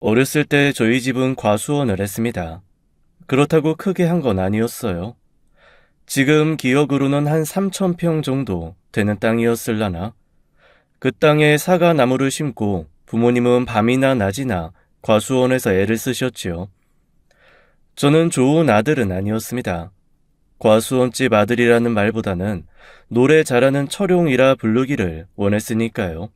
어렸을 때 저희 집은 과수원을 했습니다. 그렇다고 크게 한 건 아니었어요. 지금 기억으로는 한 3,000평 정도 되는 땅이었을라나. 그 땅에 사과 나무를 심고 부모님은 밤이나 낮이나 과수원에서 애를 쓰셨지요. 저는 좋은 아들은 아니었습니다. 과수원집 아들이라는 말보다는 노래 잘하는 철용이라 부르기를 원했으니까요.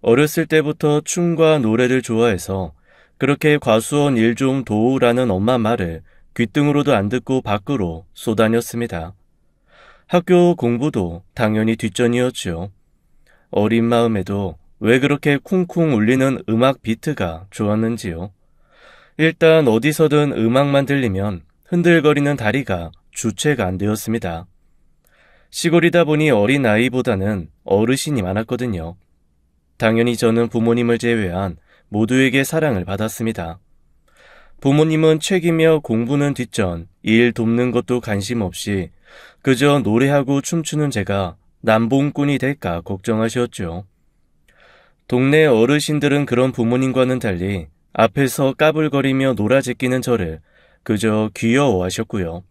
어렸을 때부터 춤과 노래를 좋아해서 그렇게 과수원 일 좀 도우라는 엄마 말을 귓등으로도 안 듣고 밖으로 쏘다녔습니다. 학교 공부도 당연히 뒷전이었죠. 어린 마음에도 왜 그렇게 쿵쿵 울리는 음악 비트가 좋았는지요. 일단 어디서든 음악만 들리면 흔들거리는 다리가 주체가 안 되었습니다. 시골이다 보니 어린 아이보다는 어르신이 많았거든요. 당연히 저는 부모님을 제외한 모두에게 사랑을 받았습니다. 부모님은 책이며 공부는 뒷전, 일 돕는 것도 관심 없이 그저 노래하고 춤추는 제가 남봉꾼이 될까 걱정하셨죠. 동네 어르신들은 그런 부모님과는 달리 앞에서 까불거리며 놀아제끼는 저를 그저 귀여워하셨고요.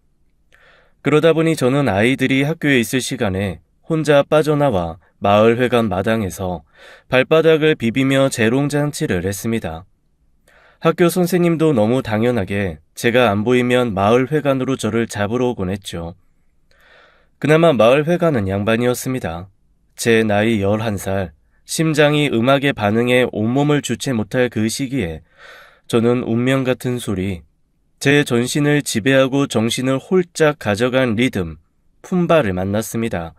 그러다 보니 저는 아이들이 학교에 있을 시간에 혼자 빠져나와 마을회관 마당에서 발바닥을 비비며 재롱잔치를 했습니다. 학교 선생님도 너무 당연하게 제가 안 보이면 마을회관으로 저를 잡으러 오곤 했죠. 그나마 마을회관은 양반이었습니다. 제 나이 11살, 심장이 음악에 반응해 온몸을 주체 못할 그 시기에 저는 운명 같은 소리, 제 전신을 지배하고 정신을 홀짝 가져간 리듬, 품바를 만났습니다.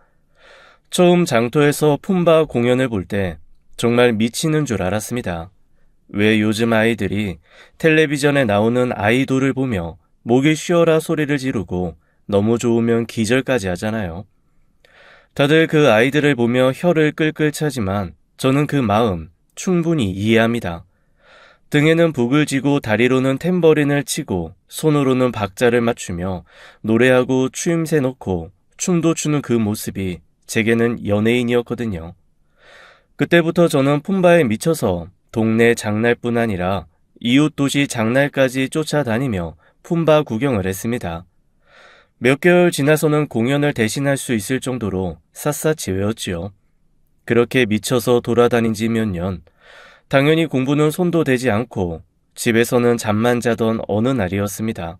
처음 장터에서 품바 공연을 볼 때 정말 미치는 줄 알았습니다. 왜 요즘 아이들이 텔레비전에 나오는 아이돌을 보며 목이 쉬어라 소리를 지르고 너무 좋으면 기절까지 하잖아요. 다들 그 아이들을 보며 혀를 끌끌 차지만 저는 그 마음 충분히 이해합니다. 등에는 북을 쥐고 다리로는 탬버린을 치고 손으로는 박자를 맞추며 노래하고 추임새 넣고 춤도 추는 그 모습이 제게는 연예인이었거든요. 그때부터 저는 품바에 미쳐서 동네 장날뿐 아니라 이웃 도시 장날까지 쫓아다니며 품바 구경을 했습니다. 몇 개월 지나서는 공연을 대신할 수 있을 정도로 샅샅이 외웠지요. 그렇게 미쳐서 돌아다닌 지 몇 년, 당연히 공부는 손도 대지 않고 집에서는 잠만 자던 어느 날이었습니다.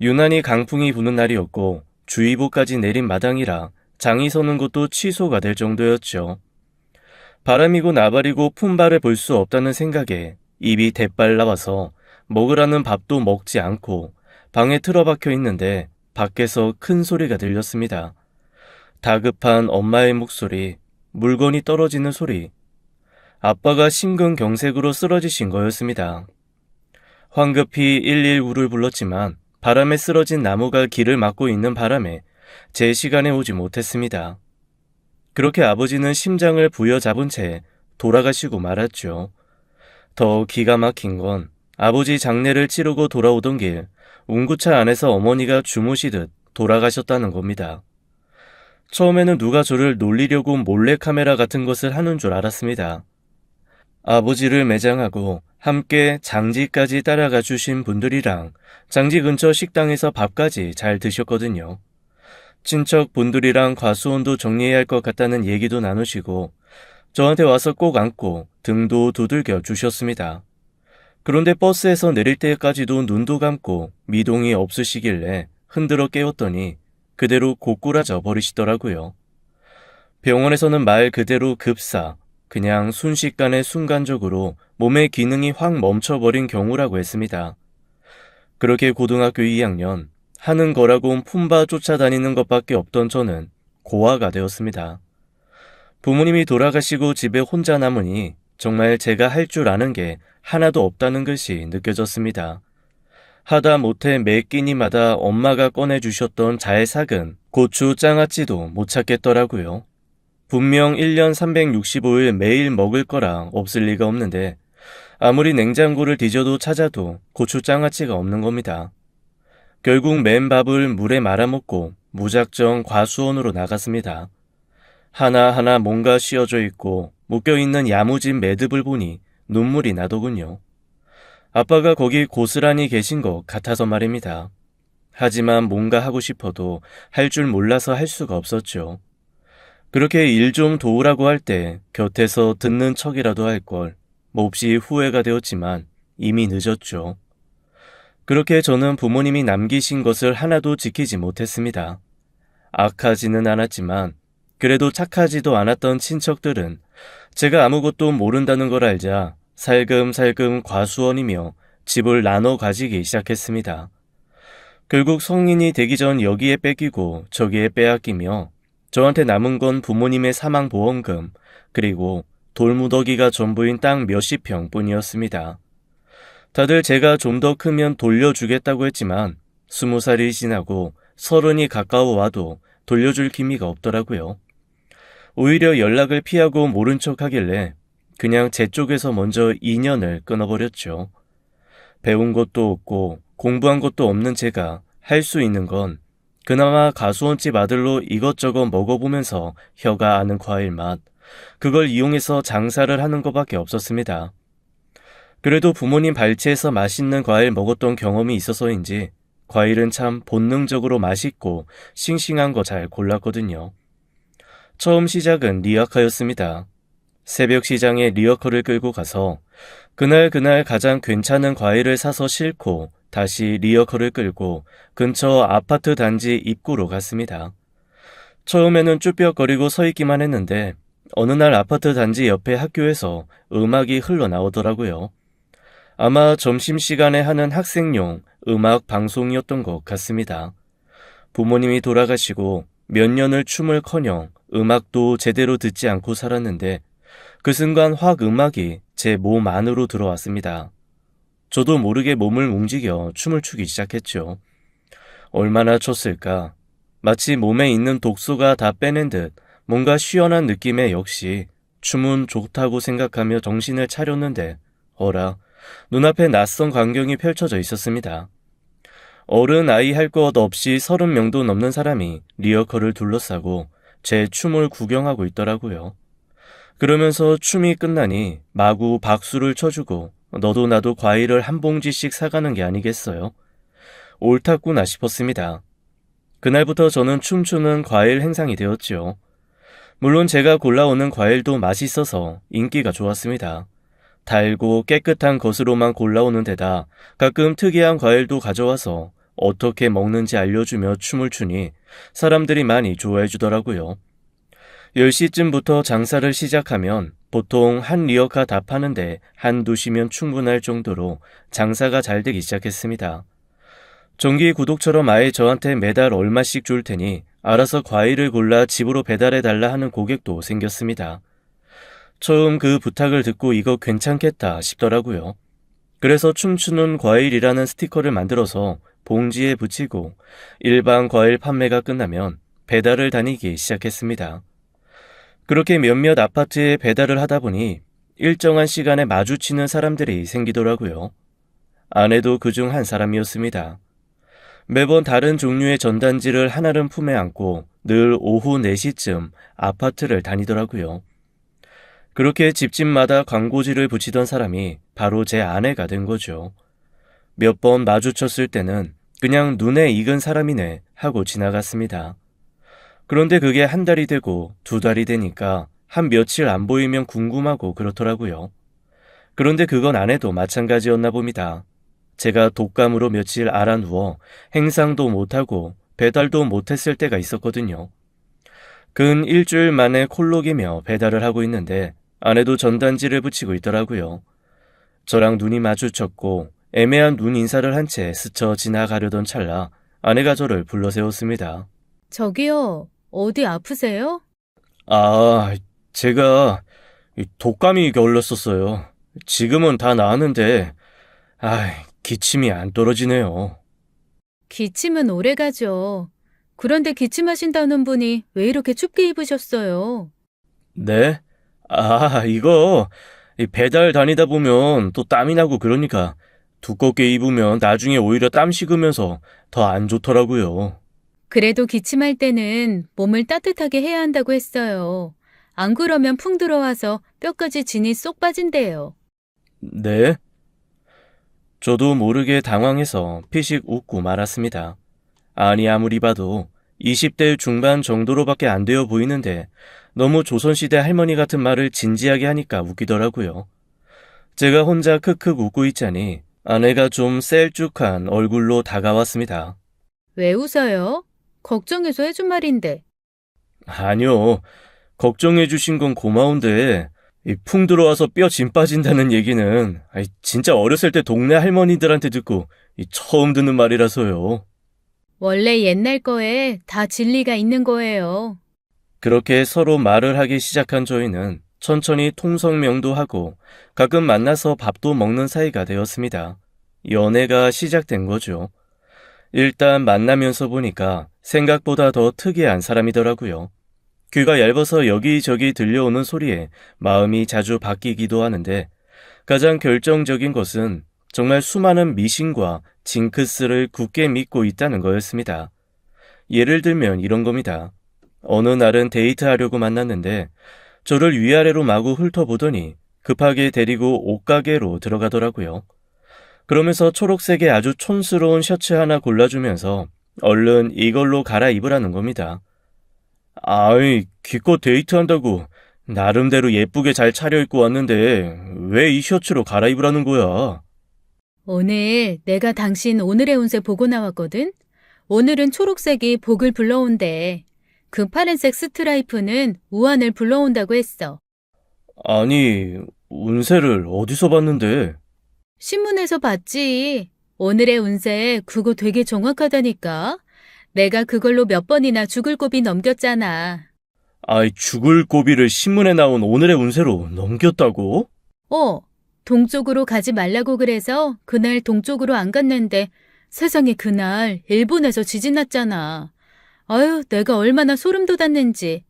유난히 강풍이 부는 날이었고 주의보까지 내린 마당이라 장이 서는 것도 취소가 될 정도였죠. 바람이고 나발이고 품바를 볼 수 없다는 생각에 입이 대빨 나와서 먹으라는 밥도 먹지 않고 방에 틀어박혀 있는데 밖에서 큰 소리가 들렸습니다. 다급한 엄마의 목소리, 물건이 떨어지는 소리. 아빠가 심근경색으로 쓰러지신 거였습니다. 황급히 119를 불렀지만 바람에 쓰러진 나무가 길을 막고 있는 바람에 제 시간에 오지 못했습니다. 그렇게 아버지는 심장을 부여잡은 채 돌아가시고 말았죠. 더 기가 막힌 건 아버지 장례를 치르고 돌아오던 길 운구차 안에서 어머니가 주무시듯 돌아가셨다는 겁니다. 처음에는 누가 저를 놀리려고 몰래카메라 같은 것을 하는 줄 알았습니다. 아버지를 매장하고 함께 장지까지 따라가 주신 분들이랑 장지 근처 식당에서 밥까지 잘 드셨거든요. 친척 분들이랑 과수원도 정리해야 할 것 같다는 얘기도 나누시고 저한테 와서 꼭 안고 등도 두들겨 주셨습니다. 그런데 버스에서 내릴 때까지도 눈도 감고 미동이 없으시길래 흔들어 깨웠더니 그대로 고꾸라져 버리시더라고요. 병원에서는 말 그대로 급사, 그냥 순식간에 순간적으로 몸의 기능이 확 멈춰버린 경우라고 했습니다. 그렇게 고등학교 2학년, 하는 거라고 품바 쫓아다니는 것밖에 없던 저는 고아가 되었습니다. 부모님이 돌아가시고 집에 혼자 남으니 정말 제가 할 줄 아는 게 하나도 없다는 것이 느껴졌습니다. 하다 못해 매 끼니마다 엄마가 꺼내주셨던 잘 삭은 고추 장아찌도 못 찾겠더라고요. 분명 1년 365일 매일 먹을 거라 없을 리가 없는데 아무리 냉장고를 뒤져도 찾아도 고추 장아찌가 없는 겁니다. 결국 맨밥을 물에 말아먹고 무작정 과수원으로 나갔습니다. 하나하나 뭔가 씌어져 있고 묶여있는 야무진 매듭을 보니 눈물이 나더군요. 아빠가 거기 고스란히 계신 것 같아서 말입니다. 하지만 뭔가 하고 싶어도 할 줄 몰라서 할 수가 없었죠. 그렇게 일 좀 도우라고 할 때 곁에서 듣는 척이라도 할 걸 몹시 후회가 되었지만 이미 늦었죠. 그렇게 저는 부모님이 남기신 것을 하나도 지키지 못했습니다. 악하지는 않았지만 그래도 착하지도 않았던 친척들은 제가 아무것도 모른다는 걸 알자 살금살금 과수원이며 집을 나눠 가지기 시작했습니다. 결국 성인이 되기 전 여기에 뺏기고 저기에 빼앗기며 저한테 남은 건 부모님의 사망보험금 그리고 돌무더기가 전부인 땅 몇십 평 뿐이었습니다. 다들 제가 좀 더 크면 돌려주겠다고 했지만 20살이 지나고 30이 가까워와도 돌려줄 기미가 없더라고요. 오히려 연락을 피하고 모른 척 하길래 그냥 제 쪽에서 먼저 인연을 끊어버렸죠. 배운 것도 없고 공부한 것도 없는 제가 할 수 있는 건 그나마 가수원집 아들로 이것저것 먹어보면서 혀가 아는 과일 맛, 그걸 이용해서 장사를 하는 것밖에 없었습니다. 그래도 부모님 발치에서 맛있는 과일 먹었던 경험이 있어서인지 과일은 참 본능적으로 맛있고 싱싱한 거 잘 골랐거든요. 처음 시작은 리어카였습니다. 새벽 시장에 리어커를 끌고 가서 그날 가장 괜찮은 과일을 사서 싣고 다시 리어커를 끌고 근처 아파트 단지 입구로 갔습니다. 처음에는 쭈뼛거리고 서 있기만 했는데 어느 날 아파트 단지 옆에 학교에서 음악이 흘러나오더라고요. 아마 점심시간에 하는 학생용 음악 방송이었던 것 같습니다. 부모님이 돌아가시고 몇 년을 춤을커녕 음악도 제대로 듣지 않고 살았는데 그 순간 확 음악이 제 몸 안으로 들어왔습니다. 저도 모르게 몸을 움직여 춤을 추기 시작했죠. 얼마나 췄을까? 마치 몸에 있는 독소가 다 빼낸 듯 뭔가 시원한 느낌에 역시 춤은 좋다고 생각하며 정신을 차렸는데 어라, 눈앞에 낯선 광경이 펼쳐져 있었습니다. 어른 아이 할 것 없이 30명도 넘는 사람이 리어커를 둘러싸고 제 춤을 구경하고 있더라고요. 그러면서 춤이 끝나니 마구 박수를 쳐주고 너도 나도 과일을 한 봉지씩 사가는 게 아니겠어요? 옳았구나 싶었습니다. 그날부터 저는 춤추는 과일 행상이 되었죠. 물론 제가 골라오는 과일도 맛있어서 인기가 좋았습니다. 달고 깨끗한 것으로만 골라오는 데다 가끔 특이한 과일도 가져와서 어떻게 먹는지 알려주며 춤을 추니 사람들이 많이 좋아해 주더라고요. 10시쯤부터 장사를 시작하면 보통 한 리어카 다 파는데 한두 시면 충분할 정도로 장사가 잘 되기 시작했습니다. 정기 구독처럼 아예 저한테 매달 얼마씩 줄 테니 알아서 과일을 골라 집으로 배달해달라 하는 고객도 생겼습니다. 처음 그 부탁을 듣고 이거 괜찮겠다 싶더라고요. 그래서 춤추는 과일이라는 스티커를 만들어서 봉지에 붙이고 일반 과일 판매가 끝나면 배달을 다니기 시작했습니다. 그렇게 몇몇 아파트에 배달을 하다 보니 일정한 시간에 마주치는 사람들이 생기더라고요. 아내도 그중 한 사람이었습니다. 매번 다른 종류의 전단지를 한아름 품에 안고 늘 오후 4시쯤 아파트를 다니더라고요. 그렇게 집집마다 광고지를 붙이던 사람이 바로 제 아내가 된 거죠. 몇 번 마주쳤을 때는 그냥 눈에 익은 사람이네 하고 지나갔습니다. 그런데 그게 한 달이 되고 2달이 되니까 한 며칠 안 보이면 궁금하고 그렇더라고요. 그런데 그건 아내도 마찬가지였나 봅니다. 제가 독감으로 며칠 알아누워 행상도 못하고 배달도 못했을 때가 있었거든요. 근 일주일 만에 콜록이며 배달을 하고 있는데 아내도 전단지를 붙이고 있더라고요. 저랑 눈이 마주쳤고 애매한 눈 인사를 한 채 스쳐 지나가려던 찰나 아내가 저를 불러세웠습니다. 저기요, 어디 아프세요? 제가 독감이 걸렸었어요. 지금은 다 나았는데 기침이 안 떨어지네요. 기침은 오래 가죠. 그런데 기침하신다는 분이 왜 이렇게 춥게 입으셨어요? 네? 이거 배달 다니다 보면 또 땀이 나고 그러니까 두껍게 입으면 나중에 오히려 땀 식으면서 더 안 좋더라고요. 그래도 기침할 때는 몸을 따뜻하게 해야 한다고 했어요. 안 그러면 풍 들어와서 뼈까지 진이 쏙 빠진대요. 네? 저도 모르게 당황해서 피식 웃고 말았습니다. 아니 아무리 봐도 20대 중반 정도로밖에 안 되어 보이는데 너무 조선시대 할머니 같은 말을 진지하게 하니까 웃기더라고요. 제가 혼자 크크 웃고 있자니 아내가 좀 셀쭉한 얼굴로 다가왔습니다. 왜 웃어요? 걱정해서 해준 말인데. 아니요, 걱정해 주신 건 고마운데 이 풍 들어와서 뼈 진 빠진다는 얘기는 진짜 어렸을 때 동네 할머니들한테 듣고 처음 듣는 말이라서요. 원래 옛날 거에 다 진리가 있는 거예요. 그렇게 서로 말을 하기 시작한 저희는 천천히 통성명도 하고 가끔 만나서 밥도 먹는 사이가 되었습니다. 연애가 시작된 거죠. 일단 만나면서 보니까 생각보다 더 특이한 사람이더라고요. 귀가 얇아서 여기저기 들려오는 소리에 마음이 자주 바뀌기도 하는데 가장 결정적인 것은 정말 수많은 미신과 징크스를 굳게 믿고 있다는 거였습니다. 예를 들면 이런 겁니다. 어느 날은 데이트하려고 만났는데 저를 위아래로 마구 훑어보더니 급하게 데리고 옷가게로 들어가더라고요. 그러면서 초록색의 아주 촌스러운 셔츠 하나 골라주면서 얼른 이걸로 갈아입으라는 겁니다. 아이, 기껏 데이트한다고 나름대로 예쁘게 잘 차려입고 왔는데 왜 이 셔츠로 갈아입으라는 거야? 오늘 내가 당신 오늘의 운세 보고 나왔거든? 오늘은 초록색이 복을 불러온대. 그 파란색 스트라이프는 우환을 불러온다고 했어. 아니, 운세를 어디서 봤는데? 신문에서 봤지. 오늘의 운세 그거 되게 정확하다니까. 내가 그걸로 몇 번이나 죽을 고비 넘겼잖아. 아이, 죽을 고비를 신문에 나온 오늘의 운세로 넘겼다고? 동쪽으로 가지 말라고 그래서 그날 동쪽으로 안 갔는데 세상에 그날 일본에서 지진 났잖아. 아유, 내가 얼마나 소름 돋았는지.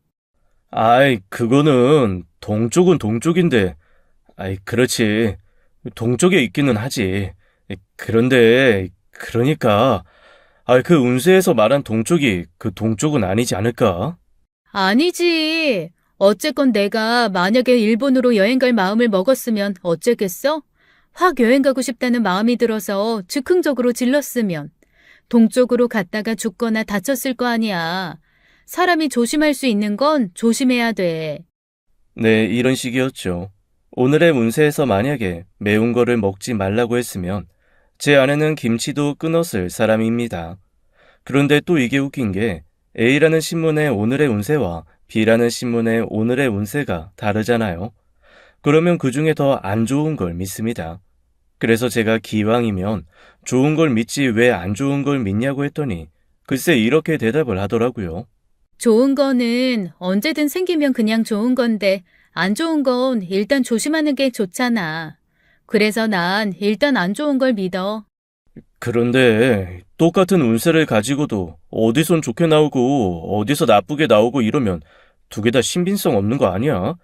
아이, 그거는 동쪽은 동쪽인데, 아이, 그렇지. 동쪽에 있기는 하지. 그런데, 그러니까, 그 운세에서 말한 동쪽이 그 동쪽은 아니지 않을까? 아니지. 어쨌건 내가 만약에 일본으로 여행 갈 마음을 먹었으면 어쩌겠어? 확 여행 가고 싶다는 마음이 들어서 즉흥적으로 질렀으면 동쪽으로 갔다가 죽거나 다쳤을 거 아니야. 사람이 조심할 수 있는 건 조심해야 돼. 네, 이런 식이었죠. 오늘의 운세에서 만약에 매운 거를 먹지 말라고 했으면 제 아내는 김치도 끊었을 사람입니다. 그런데 또 이게 웃긴 게 A라는 신문의 오늘의 운세와 B라는 신문의 오늘의 운세가 다르잖아요. 그러면 그 중에 더 안 좋은 걸 믿습니다. 그래서 제가 기왕이면 좋은 걸 믿지 왜 안 좋은 걸 믿냐고 했더니 글쎄 이렇게 대답을 하더라고요. 좋은 거는 언제든 생기면 그냥 좋은 건데 안 좋은 건 일단 조심하는 게 좋잖아. 그래서 난 일단 안 좋은 걸 믿어. 그런데 똑같은 운세를 가지고도 어디선 좋게 나오고 어디서 나쁘게 나오고 이러면 두 개 다 신빙성 없는 거 아니야?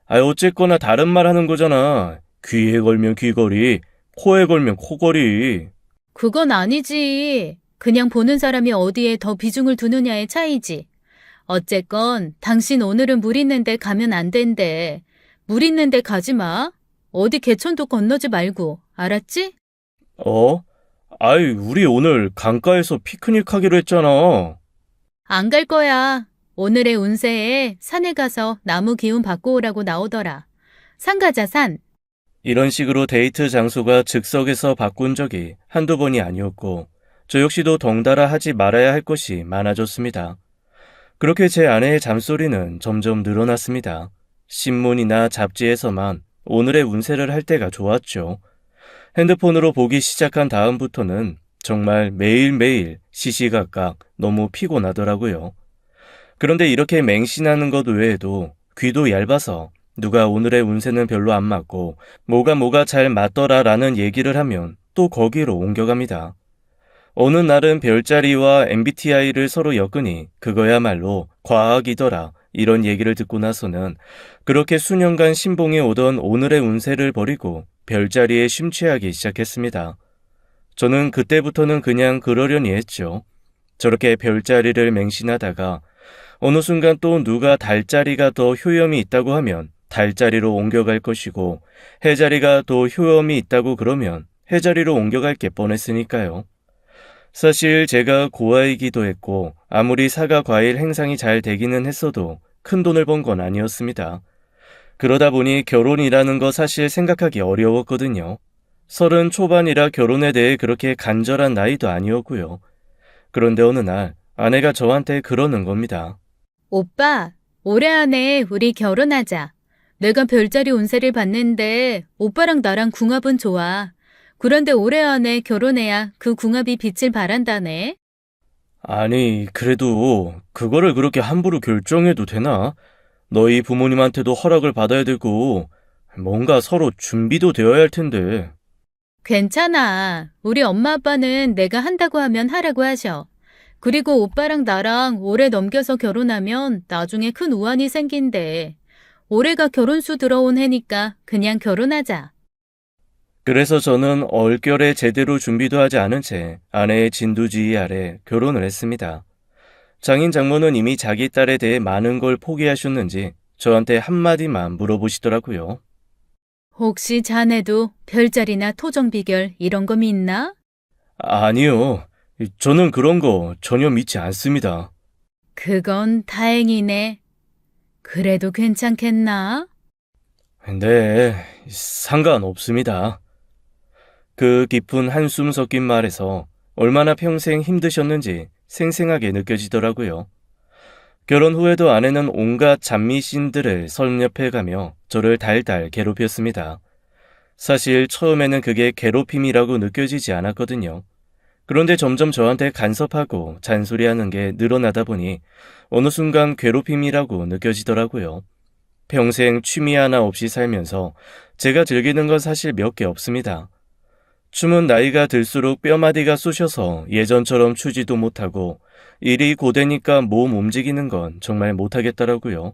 어쨌거나 다른 말 하는 거잖아. 귀에 걸면 귀걸이, 코에 걸면 코걸이. 그건 아니지. 그냥 보는 사람이 어디에 더 비중을 두느냐의 차이지. 어쨌건 당신 오늘은 물 있는데 가면 안 된대. 물 있는데 가지 마. 어디 개천도 건너지 말고. 알았지? 어? 우리 오늘 강가에서 피크닉 하기로 했잖아. 안 갈 거야. 오늘의 운세에 산에 가서 나무 기운 받고 오라고 나오더라. 산 가자, 산. 이런 식으로 데이트 장소가 즉석에서 바꾼 적이 한두 번이 아니었고 저 역시도 덩달아 하지 말아야 할 것이 많아졌습니다. 그렇게 제 아내의 잠소리는 점점 늘어났습니다. 신문이나 잡지에서만 오늘의 운세를 할 때가 좋았죠. 핸드폰으로 보기 시작한 다음부터는 정말 매일매일 시시각각 너무 피곤하더라고요. 그런데 이렇게 맹신하는 것 외에도 귀도 얇아서 누가 오늘의 운세는 별로 안 맞고 뭐가 잘 맞더라라는 얘기를 하면 또 거기로 옮겨갑니다. 어느 날은 별자리와 MBTI를 서로 엮으니 그거야말로 과학이더라 이런 얘기를 듣고 나서는 그렇게 수년간 신봉해 오던 오늘의 운세를 버리고 별자리에 심취하기 시작했습니다. 저는 그때부터는 그냥 그러려니 했죠. 저렇게 별자리를 맹신하다가 어느 순간 또 누가 달자리가 더 효염이 있다고 하면 달자리로 옮겨갈 것이고 해자리가 더 효염이 있다고 그러면 해자리로 옮겨갈 게 뻔했으니까요. 사실 제가 고아이기도 했고 아무리 사과 과일 행상이 잘 되기는 했어도 큰 돈을 번 건 아니었습니다. 그러다 보니 결혼이라는 거 사실 생각하기 어려웠거든요. 30 초반이라 결혼에 대해 그렇게 간절한 나이도 아니었고요. 그런데 어느 날 아내가 저한테 그러는 겁니다. 오빠, 올해 안에 우리 결혼하자. 내가 별자리 운세를 봤는데 오빠랑 나랑 궁합은 좋아. 그런데 올해 안에 결혼해야 그 궁합이 빛을 발한다네. 아니, 그래도 그거를 그렇게 함부로 결정해도 되나? 너희 부모님한테도 허락을 받아야 되고 뭔가 서로 준비도 되어야 할 텐데. 괜찮아. 우리 엄마 아빠는 내가 한다고 하면 하라고 하셔. 그리고 오빠랑 나랑 오래 넘겨서 결혼하면 나중에 큰 우환이 생긴대. 올해가 결혼수 들어온 해니까 그냥 결혼하자. 그래서 저는 얼결에 제대로 준비도 하지 않은 채 아내의 진두지휘 아래 결혼을 했습니다. 장인 장모는 이미 자기 딸에 대해 많은 걸 포기하셨는지 저한테 한마디만 물어보시더라고요. 혹시 자네도 별자리나 토정 비결 이런 거 믿나? 아니요. 저는 그런 거 전혀 믿지 않습니다. 그건 다행이네. 그래도 괜찮겠나? 네, 상관없습니다. 그 깊은 한숨 섞인 말에서 얼마나 평생 힘드셨는지 생생하게 느껴지더라고요. 결혼 후에도 아내는 온갖 잔미신들을 섭렵해가며 저를 달달 괴롭혔습니다. 사실 처음에는 그게 괴롭힘이라고 느껴지지 않았거든요. 그런데 점점 저한테 간섭하고 잔소리하는 게 늘어나다 보니 어느 순간 괴롭힘이라고 느껴지더라고요. 평생 취미 하나 없이 살면서 제가 즐기는 건 사실 몇 개 없습니다. 춤은 나이가 들수록 뼈마디가 쑤셔서 예전처럼 추지도 못하고 일이 고되니까 몸 움직이는 건 정말 못하겠더라고요.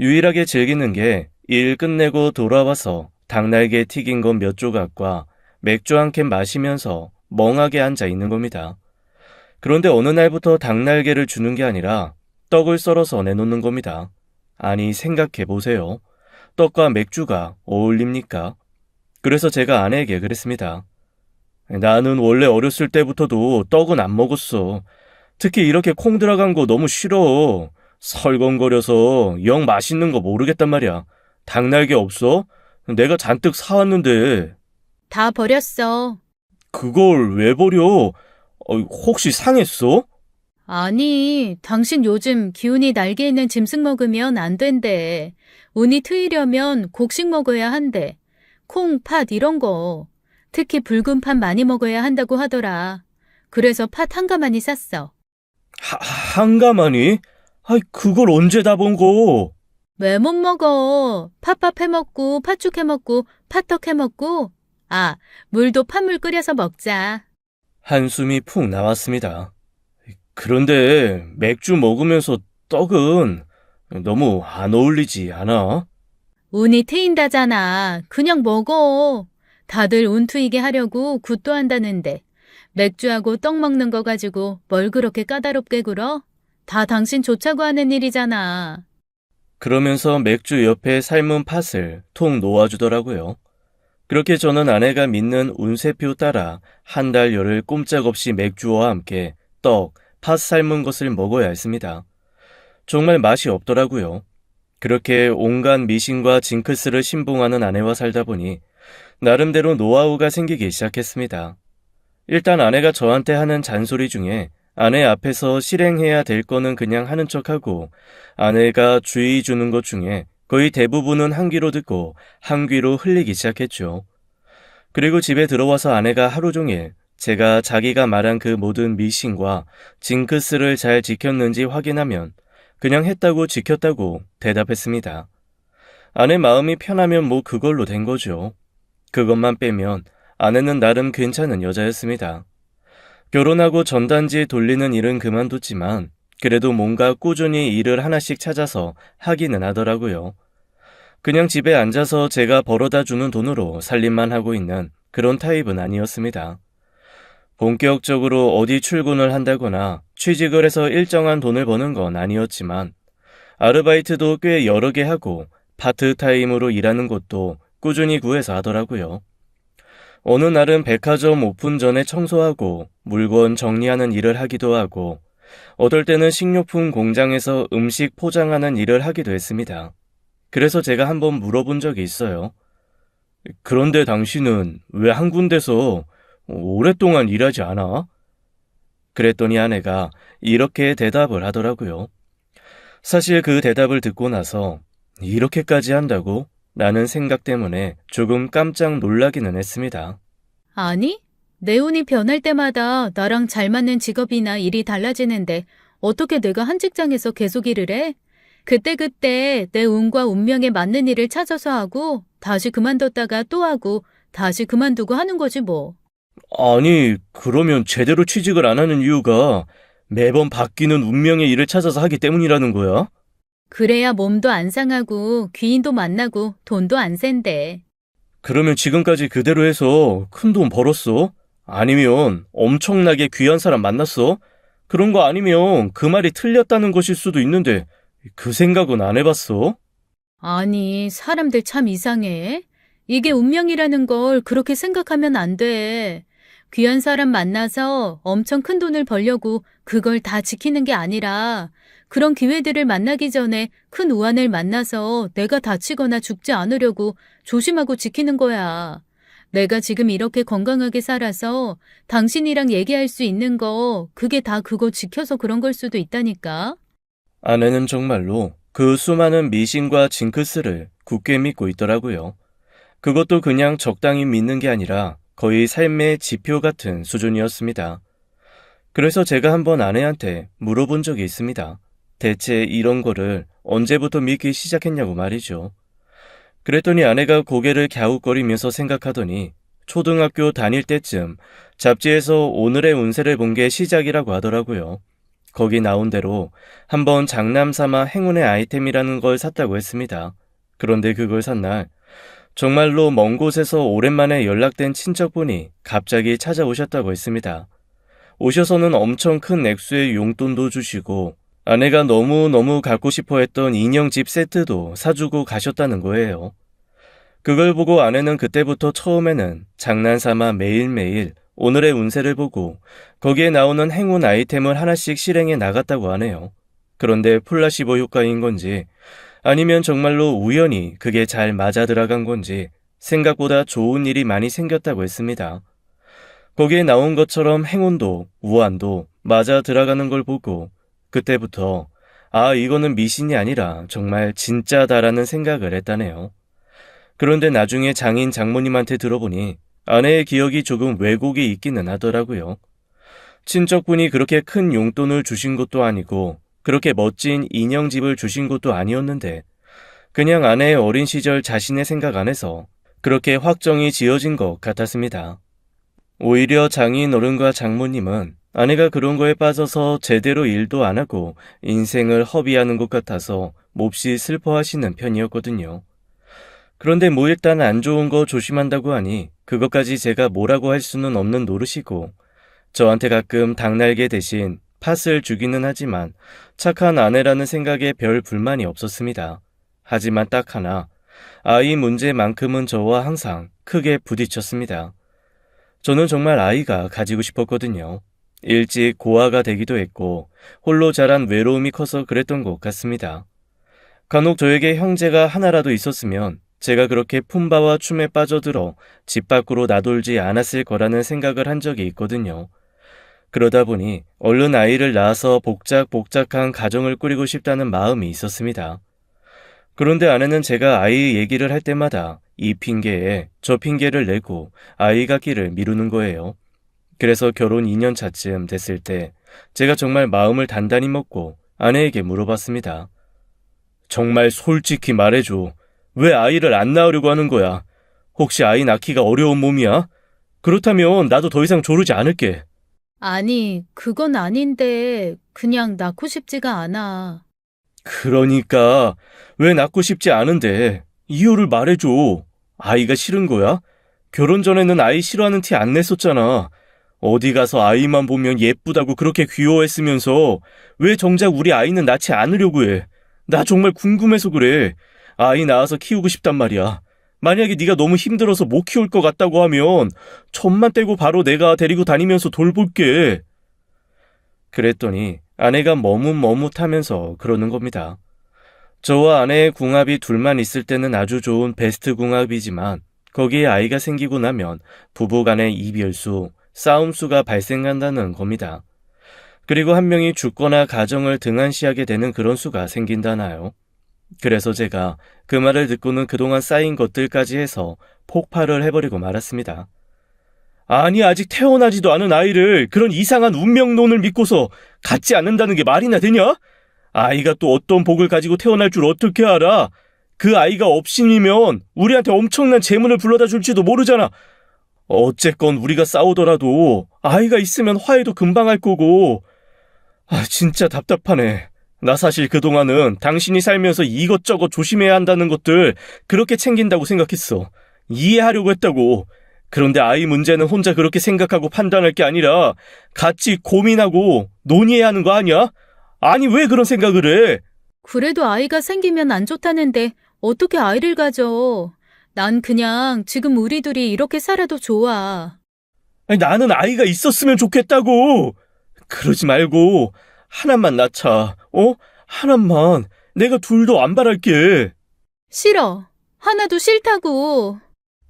유일하게 즐기는 게 일 끝내고 돌아와서 닭날개 튀긴 것 몇 조각과 맥주 한 캔 마시면서 멍하게 앉아 있는 겁니다. 그런데 어느 날부터 닭날개를 주는 게 아니라 떡을 썰어서 내놓는 겁니다. 아니, 생각해 보세요. 떡과 맥주가 어울립니까? 그래서 제가 아내에게 그랬습니다. 나는 원래 어렸을 때부터도 떡은 안 먹었어. 특히 이렇게 콩 들어간 거 너무 싫어. 설렁거려서 영 맛있는 거 모르겠단 말이야. 닭날개 없어? 내가 잔뜩 사왔는데. 다 버렸어. 그걸 왜 버려? 혹시 상했어? 아니, 당신 요즘 기운이 날개 있는 짐승 먹으면 안 된대. 운이 트이려면 곡식 먹어야 한대. 콩, 팥 이런 거. 특히 붉은 팥 많이 먹어야 한다고 하더라. 그래서 팥 한 가마니 샀어. 한가마니? 그걸 언제 다 본 거? 왜 못 먹어? 팥밥 해먹고, 팥죽 해먹고, 팥떡 해먹고. 아, 물도 팥물 끓여서 먹자. 한숨이 푹 나왔습니다. 그런데 맥주 먹으면서 떡은 너무 안 어울리지 않아? 운이 트인다잖아. 그냥 먹어. 다들 운 트이게 하려고 굿도 한다는데. 맥주하고 떡 먹는 거 가지고 뭘 그렇게 까다롭게 굴어? 다 당신 좋자고 하는 일이잖아. 그러면서 맥주 옆에 삶은 팥을 통 놓아주더라고요. 그렇게 저는 아내가 믿는 운세표 따라 한 달 열흘 꼼짝없이 맥주와 함께 떡, 팥 삶은 것을 먹어야 했습니다. 정말 맛이 없더라고요. 그렇게 온갖 미신과 징크스를 신봉하는 아내와 살다 보니 나름대로 노하우가 생기기 시작했습니다. 일단 아내가 저한테 하는 잔소리 중에 아내 앞에서 실행해야 될 거는 그냥 하는 척하고 아내가 주의 주는 것 중에 거의 대부분은 한 귀로 듣고 한 귀로 흘리기 시작했죠. 그리고 집에 들어와서 아내가 하루 종일 제가 자기가 말한 그 모든 미신과 징크스를 잘 지켰는지 확인하면 그냥 했다고 지켰다고 대답했습니다. 아내 마음이 편하면 뭐 그걸로 된 거죠. 그것만 빼면 아내는 나름 괜찮은 여자였습니다. 결혼하고 전단지 돌리는 일은 그만뒀지만 그래도 뭔가 꾸준히 일을 하나씩 찾아서 하기는 하더라고요. 그냥 집에 앉아서 제가 벌어다 주는 돈으로 살림만 하고 있는 그런 타입은 아니었습니다. 본격적으로 어디 출근을 한다거나 취직을 해서 일정한 돈을 버는 건 아니었지만 아르바이트도 꽤 여러 개 하고 파트타임으로 일하는 것도 꾸준히 구해서 하더라고요. 어느 날은 백화점 오픈 전에 청소하고 물건 정리하는 일을 하기도 하고 어떨 때는 식료품 공장에서 음식 포장하는 일을 하기도 했습니다. 그래서 제가 한번 물어본 적이 있어요. 그런데 당신은 왜 한 군데서 오랫동안 일하지 않아? 그랬더니 아내가 이렇게 대답을 하더라고요. 사실 그 대답을 듣고 나서 이렇게까지 한다고? 라는 생각 때문에 조금 깜짝 놀라기는 했습니다. 아니? 내 운이 변할 때마다 나랑 잘 맞는 직업이나 일이 달라지는데 어떻게 내가 한 직장에서 계속 일을 해? 그때그때 내 운과 운명에 맞는 일을 찾아서 하고 다시 그만뒀다가 또 하고 다시 그만두고 하는 거지 뭐. 아니, 그러면 제대로 취직을 안 하는 이유가 매번 바뀌는 운명의 일을 찾아서 하기 때문이라는 거야? 그래야 몸도 안 상하고 귀인도 만나고 돈도 안 샌대. 그러면 지금까지 그대로 해서 큰 돈 벌었어? 아니면 엄청나게 귀한 사람 만났어? 그런 거 아니면 그 말이 틀렸다는 것일 수도 있는데 그 생각은 안 해봤어? 아니, 사람들 참 이상해. 이게 운명이라는 걸 그렇게 생각하면 안 돼. 귀한 사람 만나서 엄청 큰 돈을 벌려고 그걸 다 지키는 게 아니라 그런 기회들을 만나기 전에 큰 우환을 만나서 내가 다치거나 죽지 않으려고 조심하고 지키는 거야. 내가 지금 이렇게 건강하게 살아서 당신이랑 얘기할 수 있는 거 그게 다 그거 지켜서 그런 걸 수도 있다니까. 아내는 정말로 그 수많은 미신과 징크스를 굳게 믿고 있더라고요. 그것도 그냥 적당히 믿는 게 아니라 거의 삶의 지표 같은 수준이었습니다. 그래서 제가 한번 아내한테 물어본 적이 있습니다. 대체 이런 거를 언제부터 믿기 시작했냐고 말이죠. 그랬더니 아내가 고개를 갸웃거리면서 생각하더니 초등학교 다닐 때쯤 잡지에서 오늘의 운세를 본 게 시작이라고 하더라고요. 거기 나온 대로 한번 장남삼아 행운의 아이템이라는 걸 샀다고 했습니다. 그런데 그걸 산 날 정말로 먼 곳에서 오랜만에 연락된 친척분이 갑자기 찾아오셨다고 했습니다. 오셔서는 엄청 큰 액수의 용돈도 주시고 아내가 너무너무 갖고 싶어 했던 인형집 세트도 사주고 가셨다는 거예요. 그걸 보고 아내는 그때부터 처음에는 장난삼아 매일매일 오늘의 운세를 보고 거기에 나오는 행운 아이템을 하나씩 실행해 나갔다고 하네요. 그런데 플라시보 효과인 건지 아니면 정말로 우연히 그게 잘 맞아 들어간 건지 생각보다 좋은 일이 많이 생겼다고 했습니다. 거기에 나온 것처럼 행운도 우환도 맞아 들어가는 걸 보고 그때부터 이거는 미신이 아니라 정말 진짜다라는 생각을 했다네요. 그런데 나중에 장인 장모님한테 들어보니 아내의 기억이 조금 왜곡이 있기는 하더라고요. 친척분이 그렇게 큰 용돈을 주신 것도 아니고 그렇게 멋진 인형집을 주신 것도 아니었는데 그냥 아내의 어린 시절 자신의 생각 안에서 그렇게 확정이 지어진 것 같았습니다. 오히려 장인 어른과 장모님은 아내가 그런 거에 빠져서 제대로 일도 안 하고 인생을 허비하는 것 같아서 몹시 슬퍼하시는 편이었거든요. 그런데 뭐 일단 안 좋은 거 조심한다고 하니 그것까지 제가 뭐라고 할 수는 없는 노릇이고 저한테 가끔 닭날개 대신 팥을 주기는 하지만 착한 아내라는 생각에 별 불만이 없었습니다. 하지만 딱 하나, 아이 문제만큼은 저와 항상 크게 부딪혔습니다. 저는 정말 아이가 가지고 싶었거든요. 일찍 고아가 되기도 했고 홀로 자란 외로움이 커서 그랬던 것 같습니다. 간혹 저에게 형제가 하나라도 있었으면 제가 그렇게 품바와 춤에 빠져들어 집 밖으로 나돌지 않았을 거라는 생각을 한 적이 있거든요. 그러다 보니 얼른 아이를 낳아서 복작복작한 가정을 꾸리고 싶다는 마음이 있었습니다. 그런데 아내는 제가 아이 얘기를 할 때마다 이 핑계에 저 핑계를 내고 아이 갖기를 미루는 거예요. 그래서 결혼 2년 차쯤 됐을 때 제가 정말 마음을 단단히 먹고 아내에게 물어봤습니다. 정말 솔직히 말해줘. 왜 아이를 안 낳으려고 하는 거야? 혹시 아이 낳기가 어려운 몸이야? 그렇다면 나도 더 이상 조르지 않을게. 아니, 그건 아닌데 그냥 낳고 싶지가 않아. 그러니까 왜 낳고 싶지 않은데 이유를 말해줘. 아이가 싫은 거야? 결혼 전에는 아이 싫어하는 티 안 냈었잖아. 어디 가서 아이만 보면 예쁘다고 그렇게 귀여워했으면서 왜 정작 우리 아이는 낳지 않으려고 해? 나 정말 궁금해서 그래. 아이 낳아서 키우고 싶단 말이야. 만약에 네가 너무 힘들어서 못 키울 것 같다고 하면 천만 떼고 바로 내가 데리고 다니면서 돌볼게. 그랬더니 아내가 머뭇머뭇하면서 그러는 겁니다. 저와 아내의 궁합이 둘만 있을 때는 아주 좋은 베스트 궁합이지만 거기에 아이가 생기고 나면 부부간의 이별수, 싸움수가 발생한다는 겁니다. 그리고 한 명이 죽거나 가정을 등한시하게 되는 그런 수가 생긴다나요. 그래서 제가 그 말을 듣고는 그동안 쌓인 것들까지 해서 폭발을 해버리고 말았습니다. 아니, 아직 태어나지도 않은 아이를 그런 이상한 운명론을 믿고서 갖지 않는다는 게 말이나 되냐? 아이가 또 어떤 복을 가지고 태어날 줄 어떻게 알아? 그 아이가 업신이면 우리한테 엄청난 재물을 불러다 줄지도 모르잖아. 어쨌건 우리가 싸우더라도 아이가 있으면 화해도 금방 할 거고. 진짜 답답하네. 나 사실 그동안은 당신이 살면서 이것저것 조심해야 한다는 것들 그렇게 챙긴다고 생각했어. 이해하려고 했다고. 그런데 아이 문제는 혼자 그렇게 생각하고 판단할 게 아니라 같이 고민하고 논의해야 하는 거 아니야? 아니, 왜 그런 생각을 해? 그래도 아이가 생기면 안 좋다는데 어떻게 아이를 가져? 난 그냥 지금 우리 둘이 이렇게 살아도 좋아. 아니, 나는 아이가 있었으면 좋겠다고. 그러지 말고 하나만 낳자. 하나만. 내가 둘도 안 바랄게. 싫어. 하나도 싫다고.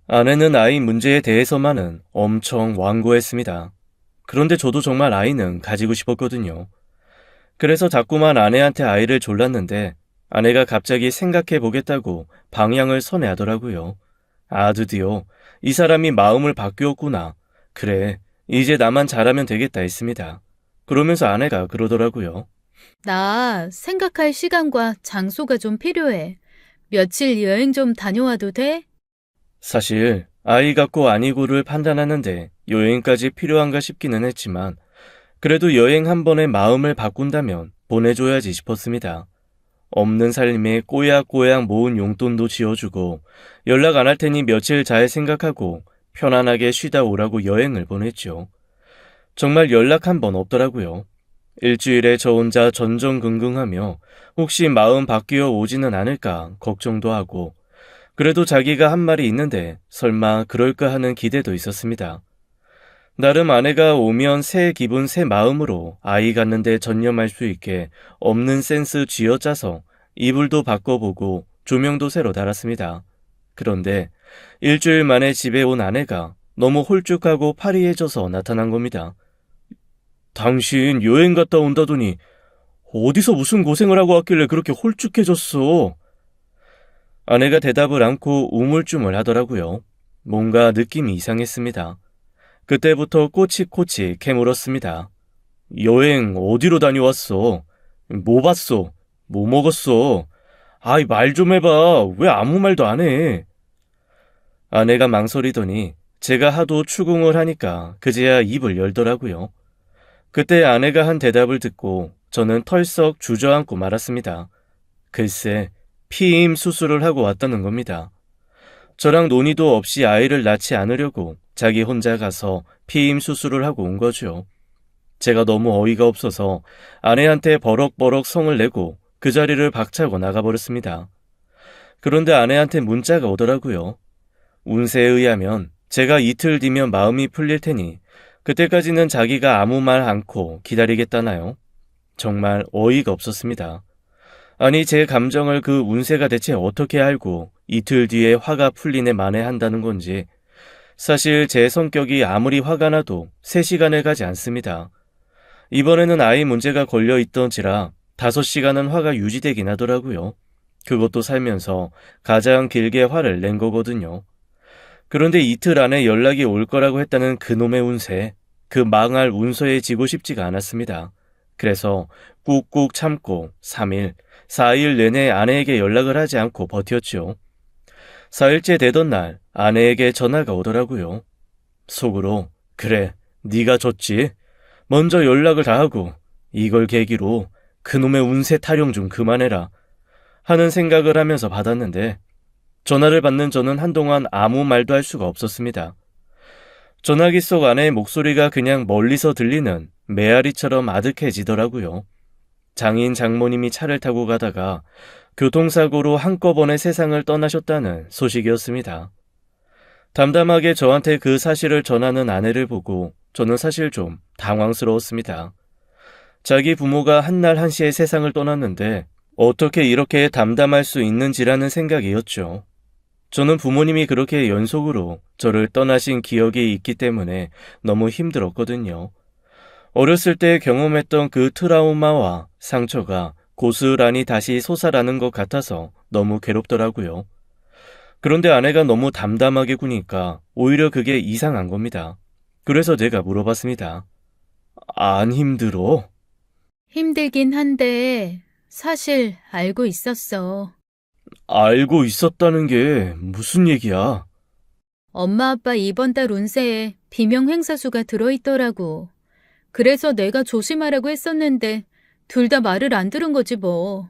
아내는 아이 문제에 대해서만은 엄청 완고했습니다. 그런데 저도 정말 아이는 가지고 싶었거든요. 그래서 자꾸만 아내한테 아이를 졸랐는데 아내가 갑자기 생각해 보겠다고 방향을 선회하더라고요. 드디어 이 사람이 마음을 바뀌었구나. 그래, 이제 나만 잘하면 되겠다 했습니다. 그러면서 아내가 그러더라고요. 나 생각할 시간과 장소가 좀 필요해. 며칠 여행 좀 다녀와도 돼? 사실 아이 같고 아니고를 판단하는데 여행까지 필요한가 싶기는 했지만 그래도 여행 한 번에 마음을 바꾼다면 보내줘야지 싶었습니다. 없는 살림에 꼬약꼬약 모은 용돈도 지어주고 연락 안 할 테니 며칠 잘 생각하고 편안하게 쉬다 오라고 여행을 보냈죠. 정말 연락 한 번 없더라고요. 일주일에 저 혼자 전전긍긍하며 혹시 마음 바뀌어 오지는 않을까 걱정도 하고 그래도 자기가 한 말이 있는데 설마 그럴까 하는 기대도 있었습니다. 나름 아내가 오면 새 기분 새 마음으로 아이 갖는데 전념할 수 있게 없는 센스 쥐어짜서 이불도 바꿔보고 조명도 새로 달았습니다. 그런데 일주일 만에 집에 온 아내가 너무 홀쭉하고 파리해져서 나타난 겁니다. 당신 여행 갔다 온다더니 어디서 무슨 고생을 하고 왔길래 그렇게 홀쭉해졌어? 아내가 대답을 않고 우물쭈물 하더라고요. 뭔가 느낌이 이상했습니다. 그때부터 꼬치꼬치 캐물었습니다. 여행 어디로 다녀왔어? 뭐 봤어? 뭐 먹었어? 말 좀 해봐. 왜 아무 말도 안 해? 아내가 망설이더니 제가 하도 추궁을 하니까 그제야 입을 열더라고요. 그때 아내가 한 대답을 듣고 저는 털썩 주저앉고 말았습니다. 글쎄, 피임 수술을 하고 왔다는 겁니다. 저랑 논의도 없이 아이를 낳지 않으려고 자기 혼자 가서 피임 수술을 하고 온 거죠. 제가 너무 어이가 없어서 아내한테 버럭버럭 성을 내고 그 자리를 박차고 나가버렸습니다. 그런데 아내한테 문자가 오더라고요. 운세에 의하면 제가 이틀 뒤면 마음이 풀릴 테니 그때까지는 자기가 아무 말 않고 기다리겠다나요? 정말 어이가 없었습니다. 아니, 제 감정을 그 운세가 대체 어떻게 알고 이틀 뒤에 화가 풀리네 만회한다는 건지. 사실 제 성격이 아무리 화가 나도 3시간을 가지 않습니다. 이번에는 아이 문제가 걸려있던지라 5시간은 화가 유지되긴 하더라고요. 그것도 살면서 가장 길게 화를 낸 거거든요. 그런데 이틀 안에 연락이 올 거라고 했다는 그놈의 운세, 그 망할 운서에 지고 싶지가 않았습니다. 그래서 꾹꾹 참고 3일, 4일 내내 아내에게 연락을 하지 않고 버텼죠. 4일째 되던 날 아내에게 전화가 오더라고요. 속으로 그래, 네가 줬지. 먼저 연락을 다 하고 이걸 계기로 그놈의 운세 타령 좀 그만해라 하는 생각을 하면서 받았는데 전화를 받는 저는 한동안 아무 말도 할 수가 없었습니다. 전화기 속 아내의 목소리가 그냥 멀리서 들리는 메아리처럼 아득해지더라고요. 장인 장모님이 차를 타고 가다가 교통사고로 한꺼번에 세상을 떠나셨다는 소식이었습니다. 담담하게 저한테 그 사실을 전하는 아내를 보고 저는 사실 좀 당황스러웠습니다. 자기 부모가 한날 한시에 세상을 떠났는데 어떻게 이렇게 담담할 수 있는지라는 생각이었죠. 저는 부모님이 그렇게 연속으로 저를 떠나신 기억이 있기 때문에 너무 힘들었거든요. 어렸을 때 경험했던 그 트라우마와 상처가 고스란히 다시 솟아나는 것 같아서 너무 괴롭더라고요. 그런데 아내가 너무 담담하게 구니까 오히려 그게 이상한 겁니다. 그래서 제가 물어봤습니다. 안 힘들어? 힘들긴 한데 사실 알고 있었어. 알고 있었다는 게 무슨 얘기야? 엄마 아빠 이번 달 운세에 비명 행사수가 들어있더라고. 그래서 내가 조심하라고 했었는데 둘 다 말을 안 들은 거지 뭐.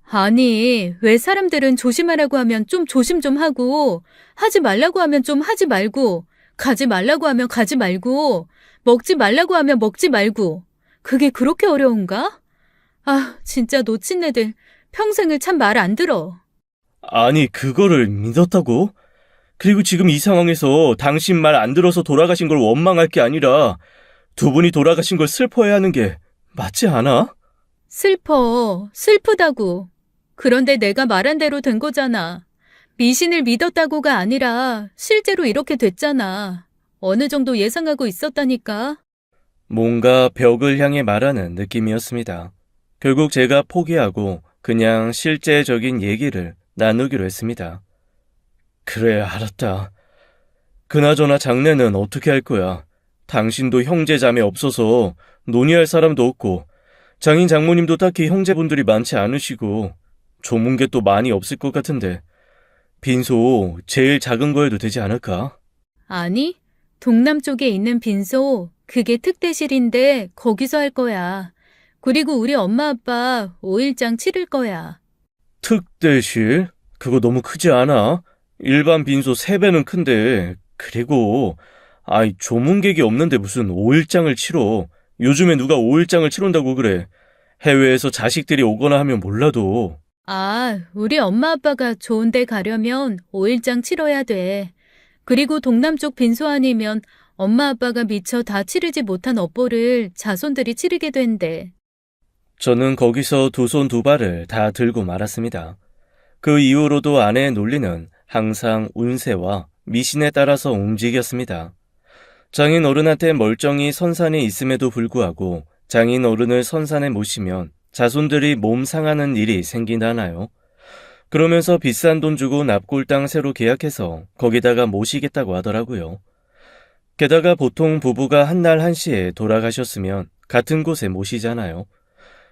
아니, 왜 사람들은 조심하라고 하면 좀 조심 좀 하고, 하지 말라고 하면 좀 하지 말고, 가지 말라고 하면 가지 말고, 먹지 말라고 하면 먹지 말고. 그게 그렇게 어려운가? 아, 진짜 놓친 애들 평생을 참 말 안 들어. 아니, 그거를 믿었다고? 그리고 지금 이 상황에서 당신 말 안 들어서 돌아가신 걸 원망할 게 아니라 두 분이 돌아가신 걸 슬퍼해야 하는 게 맞지 않아? 슬프다고. 그런데 내가 말한 대로 된 거잖아. 미신을 믿었다고가 아니라 실제로 이렇게 됐잖아. 어느 정도 예상하고 있었다니까. 뭔가 벽을 향해 말하는 느낌이었습니다. 결국 제가 포기하고 그냥 실제적인 얘기를 나누기로 했습니다. 그래, 알았다. 그나저나 장례는 어떻게 할 거야? 당신도 형제 자매 없어서 논의할 사람도 없고 장인 장모님도 딱히 형제분들이 많지 않으시고 조문객도 많이 없을 것 같은데 빈소 제일 작은 거 해도 되지 않을까? 아니, 동남쪽에 있는 빈소, 그게 특대실인데 거기서 할 거야. 그리고 우리 엄마 아빠 5일장 치를 거야. 특대실? 그거 너무 크지 않아? 일반 빈소 3배는 큰데 그리고 조문객이 없는데 무슨 5일장을 치러. 요즘에 누가 5일장을 치른다고 그래. 해외에서 자식들이 오거나 하면 몰라도. 아, 우리 엄마 아빠가 좋은 데 가려면 5일장 치러야 돼. 그리고 동남쪽 빈소 아니면 엄마 아빠가 미처 다 치르지 못한 업보를 자손들이 치르게 된대. 저는 거기서 두 손 두 발을 다 들고 말았습니다. 그 이후로도 아내의 논리는 항상 운세와 미신에 따라서 움직였습니다. 장인 어른한테 멀쩡히 선산이 있음에도 불구하고 장인 어른을 선산에 모시면 자손들이 몸 상하는 일이 생긴다나요? 그러면서 비싼 돈 주고 납골당 새로 계약해서 거기다가 모시겠다고 하더라고요. 게다가 보통 부부가 한날 한시에 돌아가셨으면 같은 곳에 모시잖아요.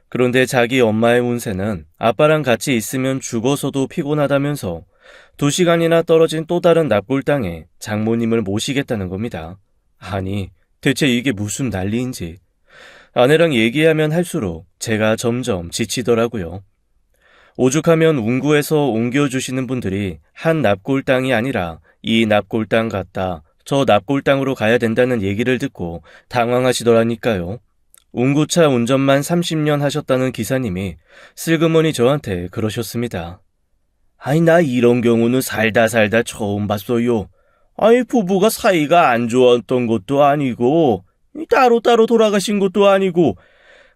그런데 자기 엄마의 운세는 아빠랑 같이 있으면 죽어서도 피곤하다면서 2시간이나 떨어진 또 다른 납골당에 장모님을 모시겠다는 겁니다. 아니, 대체 이게 무슨 난리인지. 아내랑 얘기하면 할수록 제가 점점 지치더라고요. 오죽하면 운구에서 옮겨주시는 분들이 한 납골당이 아니라 이 납골당 갔다 저 납골당으로 가야 된다는 얘기를 듣고 당황하시더라니까요. 운구차 운전만 30년 하셨다는 기사님이 슬그머니 저한테 그러셨습니다. 나 이런 경우는 살다 처음 봤어요. 부부가 사이가 안 좋았던 것도 아니고 따로따로 돌아가신 것도 아니고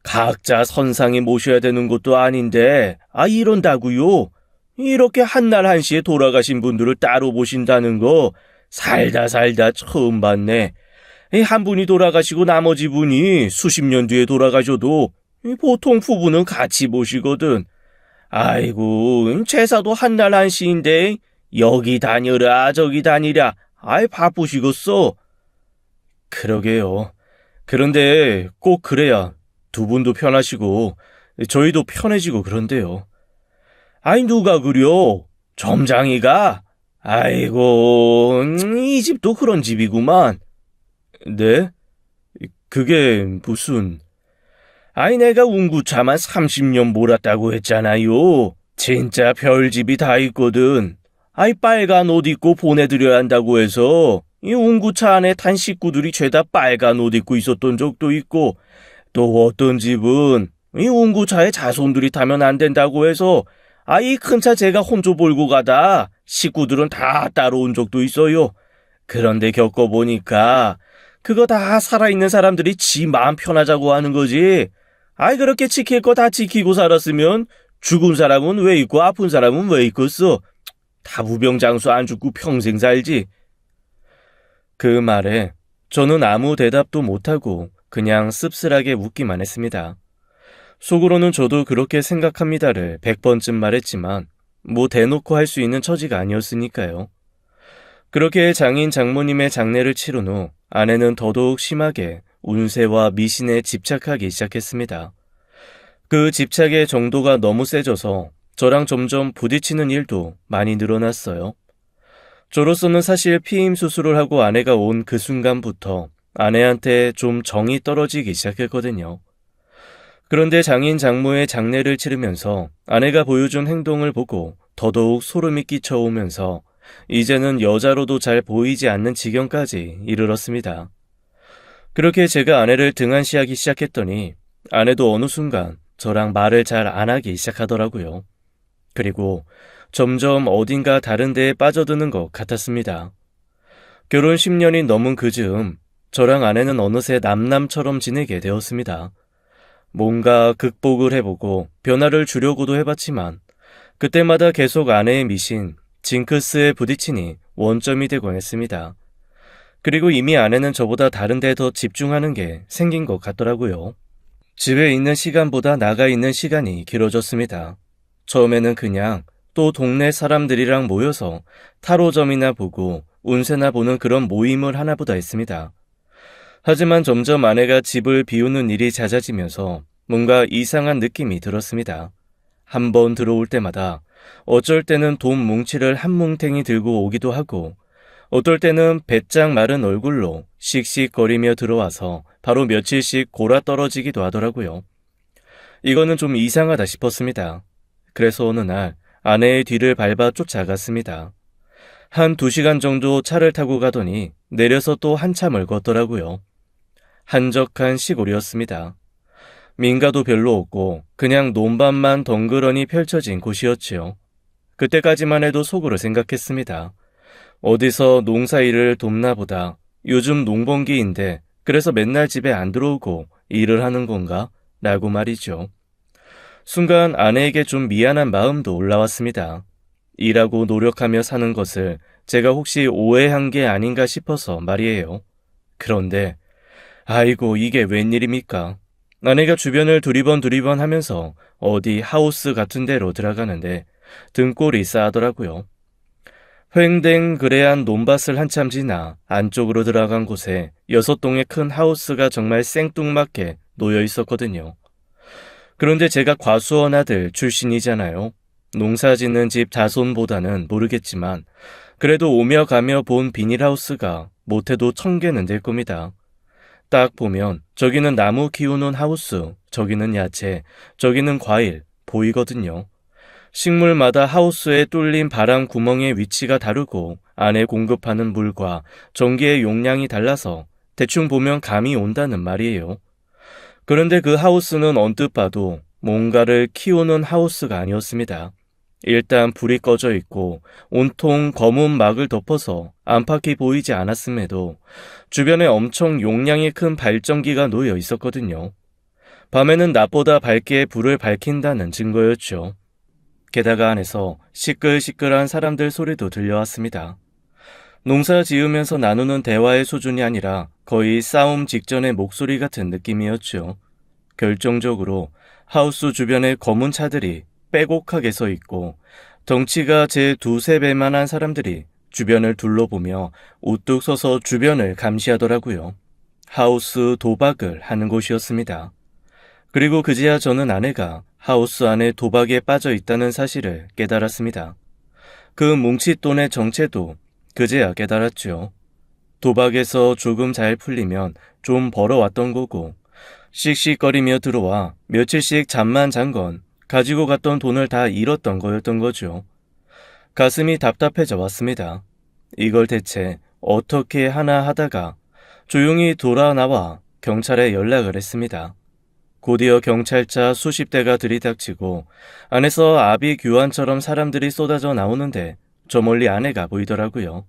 각자 선상에 모셔야 되는 것도 아닌데 이런다고요? 이렇게 한날 한시에 돌아가신 분들을 따로 모신다는 거 살다 처음 봤네. 한 분이 돌아가시고 나머지 분이 수십 년 뒤에 돌아가셔도 보통 부부는 같이 모시거든. 아이고, 제사도 한날 한시인데 여기 다녀라 저기 다니랴. 바쁘시겠어. 그러게요. 그런데 꼭 그래야 두 분도 편하시고 저희도 편해지고 그런데요. 누가 그려? 점장이가? 아이고, 이 집도 그런 집이구만. 네? 그게 무슨... 내가 운구차만 30년 몰았다고 했잖아요. 진짜 별집이 다 있거든. 빨간 옷 입고 보내드려야 한다고 해서 이 운구차 안에 탄 식구들이 죄다 빨간 옷 입고 있었던 적도 있고, 또 어떤 집은 이 운구차에 자손들이 타면 안 된다고 해서 이 큰 차 제가 혼자 몰고 가다 식구들은 다 따라온 적도 있어요. 그런데 겪어보니까 그거 다 살아있는 사람들이 지 마음 편하자고 하는 거지. 그렇게 지킬 거 다 지키고 살았으면 죽은 사람은 왜 있고 아픈 사람은 왜 있겠어? 다 무병장수 안 죽고 평생 살지. 그 말에 저는 아무 대답도 못하고 그냥 씁쓸하게 웃기만 했습니다. 속으로는 저도 그렇게 생각합니다를 100번쯤 말했지만 뭐 대놓고 할 수 있는 처지가 아니었으니까요. 그렇게 장인 장모님의 장례를 치른 후 아내는 더더욱 심하게 운세와 미신에 집착하기 시작했습니다. 그 집착의 정도가 너무 세져서 저랑 점점 부딪히는 일도 많이 늘어났어요. 저로서는 사실 피임 수술을 하고 아내가 온 그 순간부터 아내한테 좀 정이 떨어지기 시작했거든요. 그런데 장인 장모의 장례를 치르면서 아내가 보여준 행동을 보고 더더욱 소름이 끼쳐오면서 이제는 여자로도 잘 보이지 않는 지경까지 이르렀습니다. 그렇게 제가 아내를 등한시하기 시작했더니 아내도 어느 순간 저랑 말을 잘 안 하기 시작하더라고요. 그리고 점점 어딘가 다른 데에 빠져드는 것 같았습니다. 결혼 10년이 넘은 그 즈음 저랑 아내는 어느새 남남처럼 지내게 되었습니다. 뭔가 극복을 해보고 변화를 주려고도 해봤지만 그때마다 계속 아내의 미신, 징크스에 부딪히니 원점이 되곤 했습니다. 그리고 이미 아내는 저보다 다른 데에 더 집중하는 게 생긴 것 같더라고요. 집에 있는 시간보다 나가 있는 시간이 길어졌습니다. 처음에는 그냥 또 동네 사람들이랑 모여서 타로점이나 보고 운세나 보는 그런 모임을 하나보다 했습니다. 하지만 점점 아내가 집을 비우는 일이 잦아지면서 뭔가 이상한 느낌이 들었습니다. 한 번 들어올 때마다 어쩔 때는 돈 뭉치를 한 뭉탱이 들고 오기도 하고 어떨 때는 배짱 마른 얼굴로 씩씩거리며 들어와서 바로 며칠씩 골아 떨어지기도 하더라고요. 이거는 좀 이상하다 싶었습니다. 그래서 어느 날 아내의 뒤를 밟아 쫓아갔습니다. 한 2시간 정도 차를 타고 가더니 내려서 또 한참을 걷더라고요. 한적한 시골이었습니다. 민가도 별로 없고 그냥 논밭만 덩그러니 펼쳐진 곳이었지요. 그때까지만 해도 속으로 생각했습니다. 어디서 농사일을 돕나 보다. 요즘 농번기인데 그래서 맨날 집에 안 들어오고 일을 하는 건가? 라고 말이죠. 순간 아내에게 좀 미안한 마음도 올라왔습니다. 일하고 노력하며 사는 것을 제가 혹시 오해한 게 아닌가 싶어서 말이에요. 그런데 아이고 이게 웬일입니까? 아내가 주변을 두리번 하면서 어디 하우스 같은 데로 들어가는데 등골이 싸하더라고요. 횡댕 그레한 논밭을 한참 지나 안쪽으로 들어간 곳에 6동의 큰 하우스가 정말 생뚱맞게 놓여 있었거든요. 그런데 제가 과수원 아들 출신이잖아요. 농사 짓는 집 자손보다는 모르겠지만 그래도 오며 가며 본 비닐하우스가 못해도 1000개는 될 겁니다. 딱 보면 저기는 나무 키우는 하우스, 저기는 야채, 저기는 과일 보이거든요. 식물마다 하우스에 뚫린 바람 구멍의 위치가 다르고 안에 공급하는 물과 전기의 용량이 달라서 대충 보면 감이 온다는 말이에요. 그런데 그 하우스는 언뜻 봐도 뭔가를 키우는 하우스가 아니었습니다. 일단 불이 꺼져 있고 온통 검은 막을 덮어서 안팎이 보이지 않았음에도 주변에 엄청 용량이 큰 발전기가 놓여 있었거든요. 밤에는 낮보다 밝게 불을 밝힌다는 증거였죠. 게다가 안에서 시끌시끌한 사람들 소리도 들려왔습니다. 농사 지으면서 나누는 대화의 수준이 아니라 거의 싸움 직전의 목소리 같은 느낌이었죠. 결정적으로 하우스 주변에 검은 차들이 빼곡하게 서 있고 덩치가 제 2~3배만한 사람들이 주변을 둘러보며 우뚝 서서 주변을 감시하더라고요. 하우스 도박을 하는 곳이었습니다. 그리고 그제야 저는 아내가 하우스 안에 도박에 빠져 있다는 사실을 깨달았습니다. 그 뭉칫돈의 정체도 그제야 깨달았죠. 도박에서 조금 잘 풀리면 좀 벌어왔던 거고 씩씩거리며 들어와 며칠씩 잠만 잔 건 가지고 갔던 돈을 다 잃었던 거였던 거죠. 가슴이 답답해져 왔습니다. 이걸 대체 어떻게 하나 하다가 조용히 돌아 나와 경찰에 연락을 했습니다. 곧이어 경찰차 수십 대가 들이닥치고 안에서 아비 규환처럼 사람들이 쏟아져 나오는데 저 멀리 아내가 보이더라고요.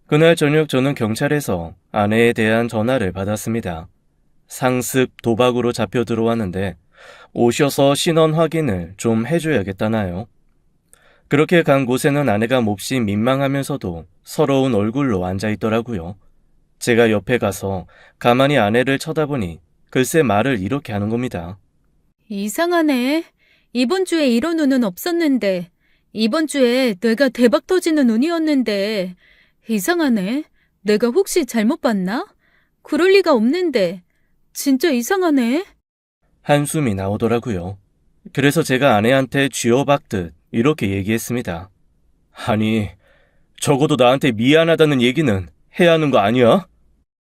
그날 저녁 저는 경찰에서 아내에 대한 전화를 받았습니다. 상습 도박으로 잡혀 들어왔는데 오셔서 신원 확인을 좀 해줘야겠다나요. 그렇게 간 곳에는 아내가 몹시 민망하면서도 서러운 얼굴로 앉아있더라고요. 제가 옆에 가서 가만히 아내를 쳐다보니 글쎄 말을 이렇게 하는 겁니다. 이상하네. 이번 주에 이런 운은 없었는데, 이번 주에 내가 대박 터지는 운이었는데, 이상하네. 내가 혹시 잘못 봤나? 그럴 리가 없는데, 진짜 이상하네. 한숨이 나오더라고요. 그래서 제가 아내한테 쥐어박듯 이렇게 얘기했습니다. 아니, 적어도 나한테 미안하다는 얘기는 해야 하는 거 아니야?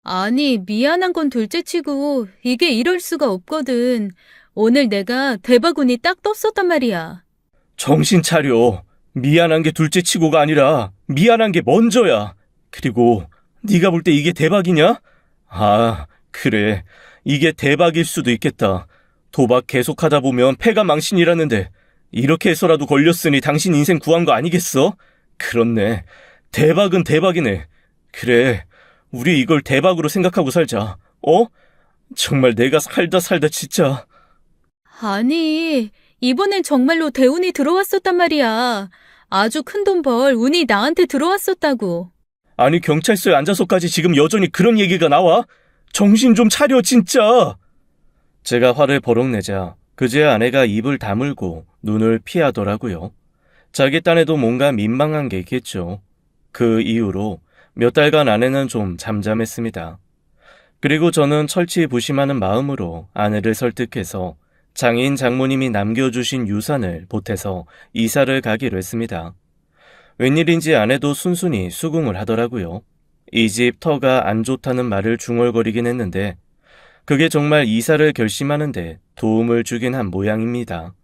아니, 미안한 건 둘째치고, 이게 이럴 수가 없거든. 오늘 내가 대박 운이 딱 떴었단 말이야. 정신 차려. 미안한 게 둘째 치고가 아니라 미안한 게 먼저야. 그리고 네가 볼 때 이게 대박이냐? 아, 그래. 이게 대박일 수도 있겠다. 도박 계속하다 보면 패가 망신이라는데 이렇게 해서라도 걸렸으니 당신 인생 구한 거 아니겠어? 그렇네. 대박은 대박이네. 그래. 우리 이걸 대박으로 생각하고 살자. 어? 정말 내가 살다 진짜. 아니, 이번엔 정말로 대운이 들어왔었단 말이야. 아주 큰 돈 벌 운이 나한테 들어왔었다고. 아니 경찰서에 앉아서까지 지금 여전히 그런 얘기가 나와? 정신 좀 차려 진짜. 제가 화를 버럭 내자 그제야 아내가 입을 다물고 눈을 피하더라고요. 자기 딴에도 뭔가 민망한 게 있겠죠. 그 이후로 몇 달간 아내는 좀 잠잠했습니다. 그리고 저는 철치부심하는 마음으로 아내를 설득해서 장인 장모님이 남겨주신 유산을 보태서 이사를 가기로 했습니다. 웬일인지 아내도 순순히 수긍을 하더라고요. 이 집 터가 안 좋다는 말을 중얼거리긴 했는데 그게 정말 이사를 결심하는데 도움을 주긴 한 모양입니다.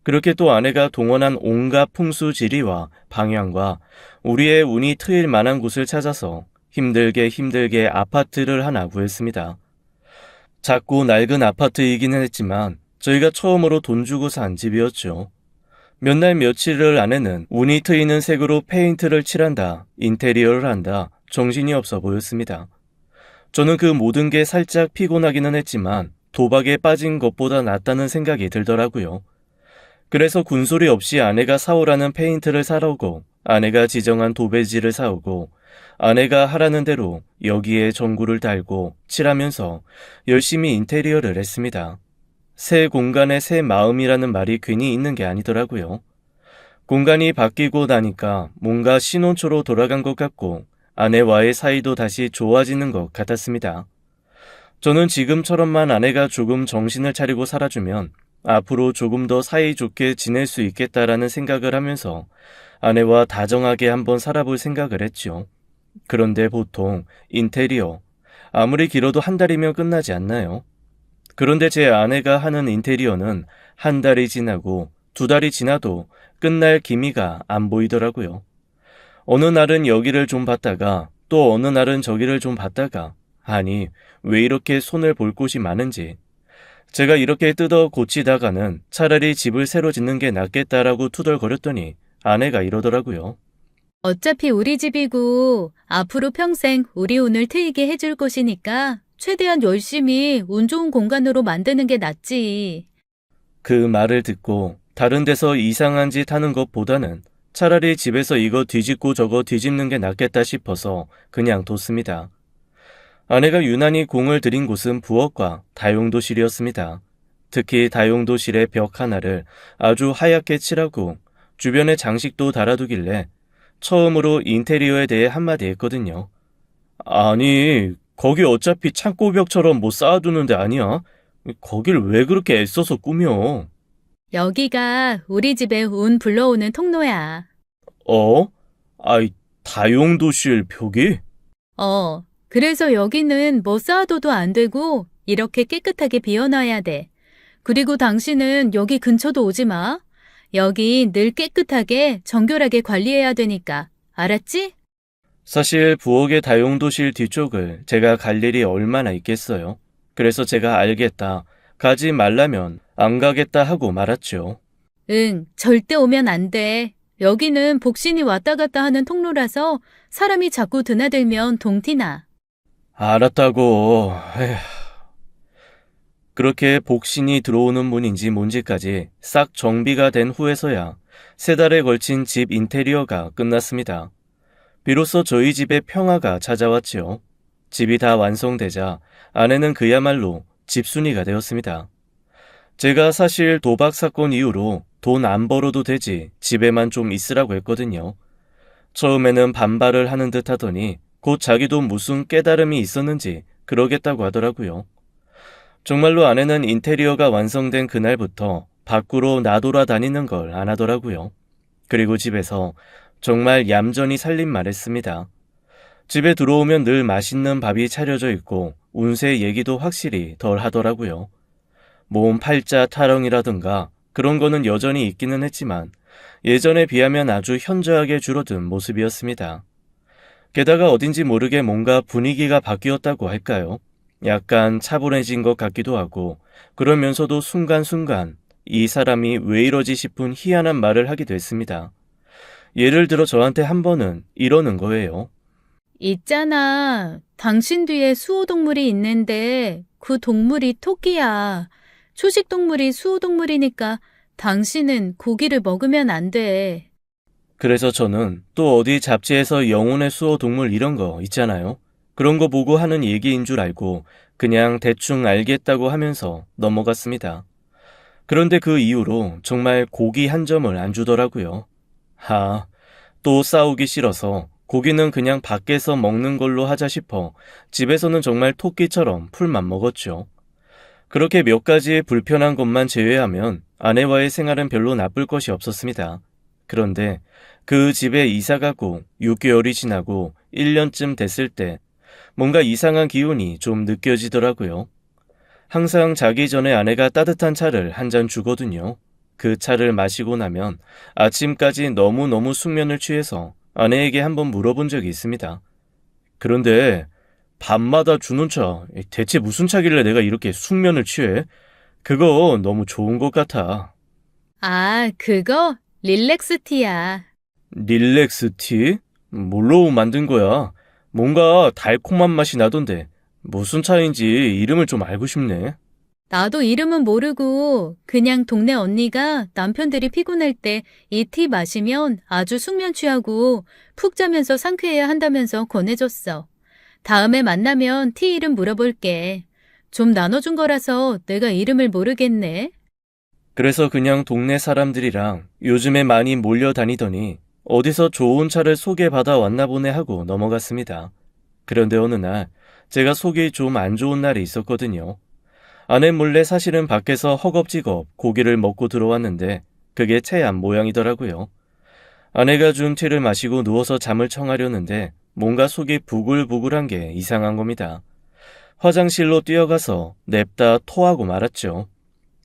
그렇게 또 아내가 동원한 온갖 풍수지리와 방향과 우리의 운이 트일 만한 곳을 찾아서 힘들게 아파트를 하나 구했습니다. 작고 낡은 아파트이기는 했지만 저희가 처음으로 돈 주고 산 집이었죠. 몇 날 며칠을 아내는 운이 트이는 색으로 페인트를 칠한다, 인테리어를 한다, 정신이 없어 보였습니다. 저는 그 모든 게 살짝 피곤하기는 했지만 도박에 빠진 것보다 낫다는 생각이 들더라고요. 그래서 군소리 없이 아내가 사오라는 페인트를 사오고 아내가 지정한 도배지를 사오고 아내가 하라는 대로 여기에 전구를 달고 칠하면서 열심히 인테리어를 했습니다. 새 공간에 새 마음이라는 말이 괜히 있는 게 아니더라고요. 공간이 바뀌고 나니까 뭔가 신혼초로 돌아간 것 같고 아내와의 사이도 다시 좋아지는 것 같았습니다. 저는 지금처럼만 아내가 조금 정신을 차리고 살아주면 앞으로 조금 더 사이좋게 지낼 수 있겠다라는 생각을 하면서 아내와 다정하게 한번 살아볼 생각을 했죠. 그런데 보통 인테리어, 아무리 길어도 한 달이면 끝나지 않나요? 그런데 제 아내가 하는 인테리어는 한 달이 지나고 두 달이 지나도 끝날 기미가 안 보이더라고요. 어느 날은 여기를 좀 봤다가 또 어느 날은 저기를 좀 봤다가 아니 왜 이렇게 손을 볼 곳이 많은지 제가 이렇게 뜯어 고치다가는 차라리 집을 새로 짓는 게 낫겠다라고 투덜거렸더니 아내가 이러더라고요. 어차피 우리 집이고 앞으로 평생 우리 운을 트이게 해줄 곳이니까 최대한 열심히 운 좋은 공간으로 만드는 게 낫지. 그 말을 듣고 다른 데서 이상한 짓 하는 것보다는 차라리 집에서 이거 뒤집고 저거 뒤집는 게 낫겠다 싶어서 그냥 뒀습니다. 아내가 유난히 공을 들인 곳은 부엌과 다용도실이었습니다. 특히 다용도실의 벽 하나를 아주 하얗게 칠하고 주변에 장식도 달아두길래 처음으로 인테리어에 대해 한마디 했거든요. 아니, 거기 어차피 창고벽처럼 뭐 쌓아두는 데 아니야? 거길 왜 그렇게 애써서 꾸며? 여기가 우리 집에 운 불러오는 통로야. 어? 아이, 다용도실 벽이? 그래서 여기는 뭐 쌓아둬도 안 되고 이렇게 깨끗하게 비워놔야 돼. 그리고 당신은 여기 근처도 오지 마. 여기 늘 깨끗하게 정결하게 관리해야 되니까. 알았지? 사실 부엌의 다용도실 뒤쪽을 제가 갈 일이 얼마나 있겠어요. 그래서 제가 알겠다, 가지 말라면 안 가겠다 하고 말았죠. 응, 절대 오면 안 돼. 여기는 복신이 왔다 갔다 하는 통로라서 사람이 자꾸 드나들면 동티나. 알았다고. 에휴. 그렇게 복신이 들어오는 문인지 뭔지까지 싹 정비가 된 후에서야 3달에 걸친 집 인테리어가 끝났습니다. 비로소 저희 집에 평화가 찾아왔지요. 집이 다 완성되자 아내는 그야말로 집순이가 되었습니다. 제가 사실 도박 사건 이후로 돈 안 벌어도 되지 집에만 좀 있으라고 했거든요. 처음에는 반발을 하는 듯 하더니 곧 자기도 무슨 깨달음이 있었는지 그러겠다고 하더라고요. 정말로 아내는 인테리어가 완성된 그날부터 밖으로 나돌아다니는 걸 안 하더라고요. 그리고 집에서 정말 얌전히 살림만 했습니다. 집에 들어오면 늘 맛있는 밥이 차려져 있고 운세 얘기도 확실히 덜 하더라고요. 몸 팔자 타령이라든가 그런 거는 여전히 있기는 했지만 예전에 비하면 아주 현저하게 줄어든 모습이었습니다. 게다가 어딘지 모르게 뭔가 분위기가 바뀌었다고 할까요? 약간 차분해진 것 같기도 하고 그러면서도 순간순간 이 사람이 왜 이러지 싶은 희한한 말을 하기도 했습니다. 예를 들어 저한테 한 번은 이러는 거예요. 있잖아. 당신 뒤에 수호동물이 있는데 그 동물이 토끼야. 초식동물이 수호동물이니까 당신은 고기를 먹으면 안 돼. 그래서 저는 또 어디 잡지에서 영혼의 수호 동물 이런 거 있잖아요. 그런 거 보고 하는 얘기인 줄 알고 그냥 대충 알겠다고 하면서 넘어갔습니다. 그런데 그 이후로 정말 고기 한 점을 안 주더라고요. 또 싸우기 싫어서 고기는 그냥 밖에서 먹는 걸로 하자 싶어 집에서는 정말 토끼처럼 풀만 먹었죠. 그렇게 몇 가지 불편한 것만 제외하면 아내와의 생활은 별로 나쁠 것이 없었습니다. 그런데 그 집에 이사 가고 6개월이 지나고 1년쯤 됐을 때 뭔가 이상한 기운이 좀 느껴지더라고요. 항상 자기 전에 아내가 따뜻한 차를 한 잔 주거든요. 그 차를 마시고 나면 아침까지 너무너무 숙면을 취해서 아내에게 한번 물어본 적이 있습니다. 그런데 밤마다 주는 차, 대체 무슨 차길래 내가 이렇게 숙면을 취해? 그거 너무 좋은 것 같아. 아, 그거 릴렉스티야. 릴렉스티? 뭘로 만든 거야? 뭔가 달콤한 맛이 나던데 무슨 차인지 이름을 좀 알고 싶네. 나도 이름은 모르고 그냥 동네 언니가 남편들이 피곤할 때 이 티 마시면 아주 숙면 취하고 푹 자면서 상쾌해야 한다면서 권해줬어. 다음에 만나면 티 이름 물어볼게. 좀 나눠준 거라서 내가 이름을 모르겠네. 그래서 그냥 동네 사람들이랑 요즘에 많이 몰려다니더니 어디서 좋은 차를 소개받아 왔나 보네 하고 넘어갔습니다. 그런데 어느 날 제가 속이 좀 안 좋은 날이 있었거든요. 아내 몰래 사실은 밖에서 허겁지겁 고기를 먹고 들어왔는데 그게 체한 모양이더라고요. 아내가 준 티를 마시고 누워서 잠을 청하려는데 뭔가 속이 부글부글한 게 이상한 겁니다. 화장실로 뛰어가서 냅다 토하고 말았죠.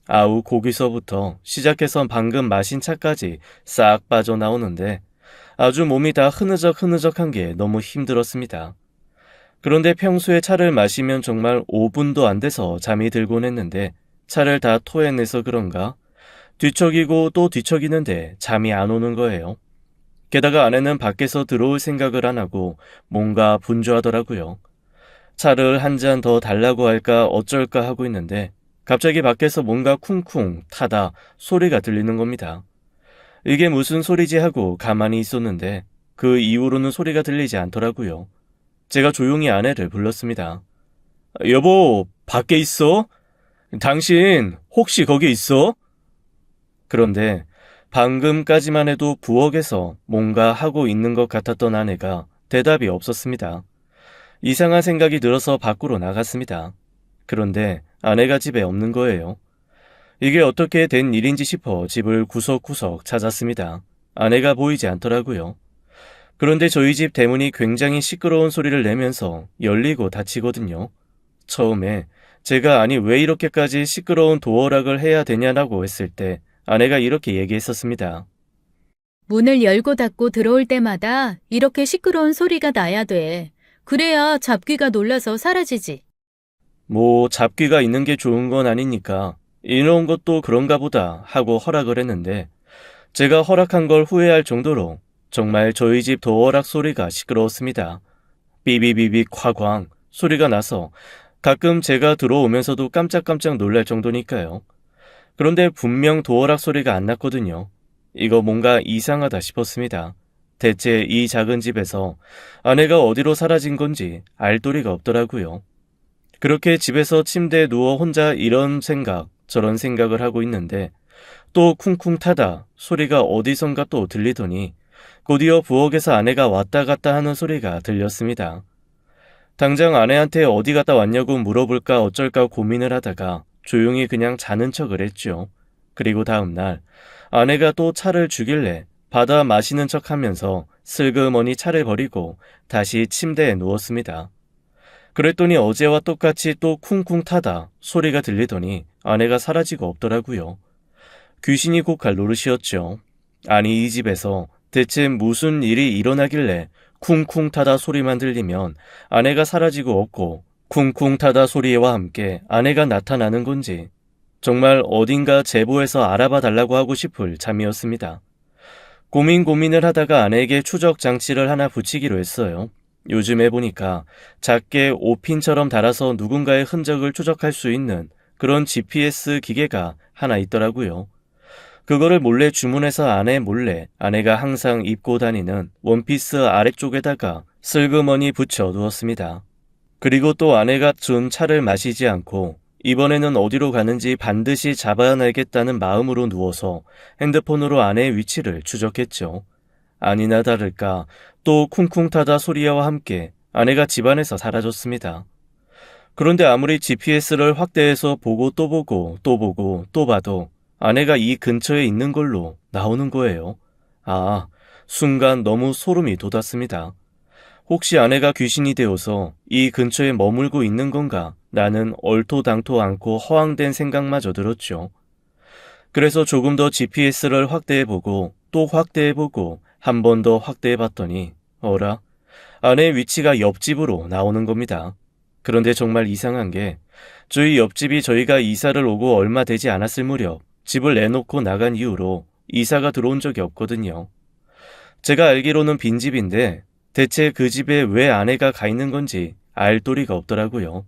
아우 고기서부터 시작해서 방금 마신 차까지 싹 빠져나오는데 아주 몸이 다 흐느적흐느적한 게 너무 힘들었습니다. 그런데 평소에 차를 마시면 정말 5분도 안 돼서 잠이 들곤 했는데 차를 다 토해내서 그런가 뒤척이고 또 뒤척이는데 잠이 안 오는 거예요. 게다가 아내는 밖에서 들어올 생각을 안 하고 뭔가 분주하더라고요. 차를 한 잔 더 달라고 할까 어쩔까 하고 있는데 갑자기 밖에서 뭔가 쿵쿵 타다 소리가 들리는 겁니다. 이게 무슨 소리지 하고 가만히 있었는데 그 이후로는 소리가 들리지 않더라고요. 제가 조용히 아내를 불렀습니다. 여보, 밖에 있어? 당신 혹시 거기 있어? 그런데 방금까지만 해도 부엌에서 뭔가 하고 있는 것 같았던 아내가 대답이 없었습니다. 이상한 생각이 들어서 밖으로 나갔습니다. 그런데 아내가 집에 없는 거예요. 이게 어떻게 된 일인지 싶어 집을 구석구석 찾았습니다. 아내가 보이지 않더라고요. 그런데 저희 집 대문이 굉장히 시끄러운 소리를 내면서 열리고 닫히거든요. 처음에 제가 아니 왜 이렇게까지 시끄러운 도어락을 해야 되냐라고 했을 때 아내가 이렇게 얘기했었습니다. 문을 열고 닫고 들어올 때마다 이렇게 시끄러운 소리가 나야 돼. 그래야 잡귀가 놀라서 사라지지. 잡귀가 있는 게 좋은 건 아니니까 이런 것도 그런가 보다 하고 허락을 했는데 제가 허락한 걸 후회할 정도로 정말 저희 집 도어락 소리가 시끄러웠습니다. 삐비비비 콱광 소리가 나서 가끔 제가 들어오면서도 깜짝깜짝 놀랄 정도니까요. 그런데 분명 도어락 소리가 안 났거든요. 이거 뭔가 이상하다 싶었습니다. 대체 이 작은 집에서 아내가 어디로 사라진 건지 알 도리가 없더라고요. 그렇게 집에서 침대에 누워 혼자 이런 생각, 저런 생각을 하고 있는데 또 쿵쿵 타다 소리가 어디선가 또 들리더니 곧이어 부엌에서 아내가 왔다 갔다 하는 소리가 들렸습니다. 당장 아내한테 어디 갔다 왔냐고 물어볼까 어쩔까 고민을 하다가 조용히 그냥 자는 척을 했죠. 그리고 다음날 아내가 또 차를 주길래 받아 마시는 척하면서 슬그머니 차를 버리고 다시 침대에 누웠습니다. 그랬더니 어제와 똑같이 또 쿵쿵 타다 소리가 들리더니 아내가 사라지고 없더라고요. 귀신이 곧 갈 노릇이었죠. 아니 이 집에서 대체 무슨 일이 일어나길래 쿵쿵 타다 소리만 들리면 아내가 사라지고 없고 쿵쿵 타다 소리와 함께 아내가 나타나는 건지 정말 어딘가 제보해서 알아봐 달라고 하고 싶을 참이었습니다. 고민을 하다가 아내에게 추적 장치를 하나 붙이기로 했어요. 요즘 해보니까 작게 오핀처럼 달아서 누군가의 흔적을 추적할 수 있는 그런 GPS 기계가 하나 있더라고요. 그거를 몰래 주문해서 아내 몰래 아내가 항상 입고 다니는 원피스 아래쪽에다가 슬그머니 붙여 두었습니다. 그리고 또 아내가 준 차를 마시지 않고 이번에는 어디로 가는지 반드시 잡아내겠다는 마음으로 누워서 핸드폰으로 아내의 위치를 추적했죠. 아니나 다를까 또 쿵쿵 타다 소리와 함께 아내가 집안에서 사라졌습니다. 그런데 아무리 GPS를 확대해서 보고 또 보고 또 보고 또 봐도 아내가 이 근처에 있는 걸로 나오는 거예요. 순간 너무 소름이 돋았습니다. 혹시 아내가 귀신이 되어서 이 근처에 머물고 있는 건가? 나는 얼토당토 않고 허황된 생각마저 들었죠. 그래서 조금 더 GPS를 확대해보고 또 확대해보고 한 번 더 확대해봤더니 어라? 아내의 위치가 옆집으로 나오는 겁니다. 그런데 정말 이상한 게 저희 옆집이 저희가 이사를 오고 얼마 되지 않았을 무렵 집을 내놓고 나간 이후로 이사가 들어온 적이 없거든요. 제가 알기로는 빈집인데 대체 그 집에 왜 아내가 가 있는 건지 알 도리가 없더라고요.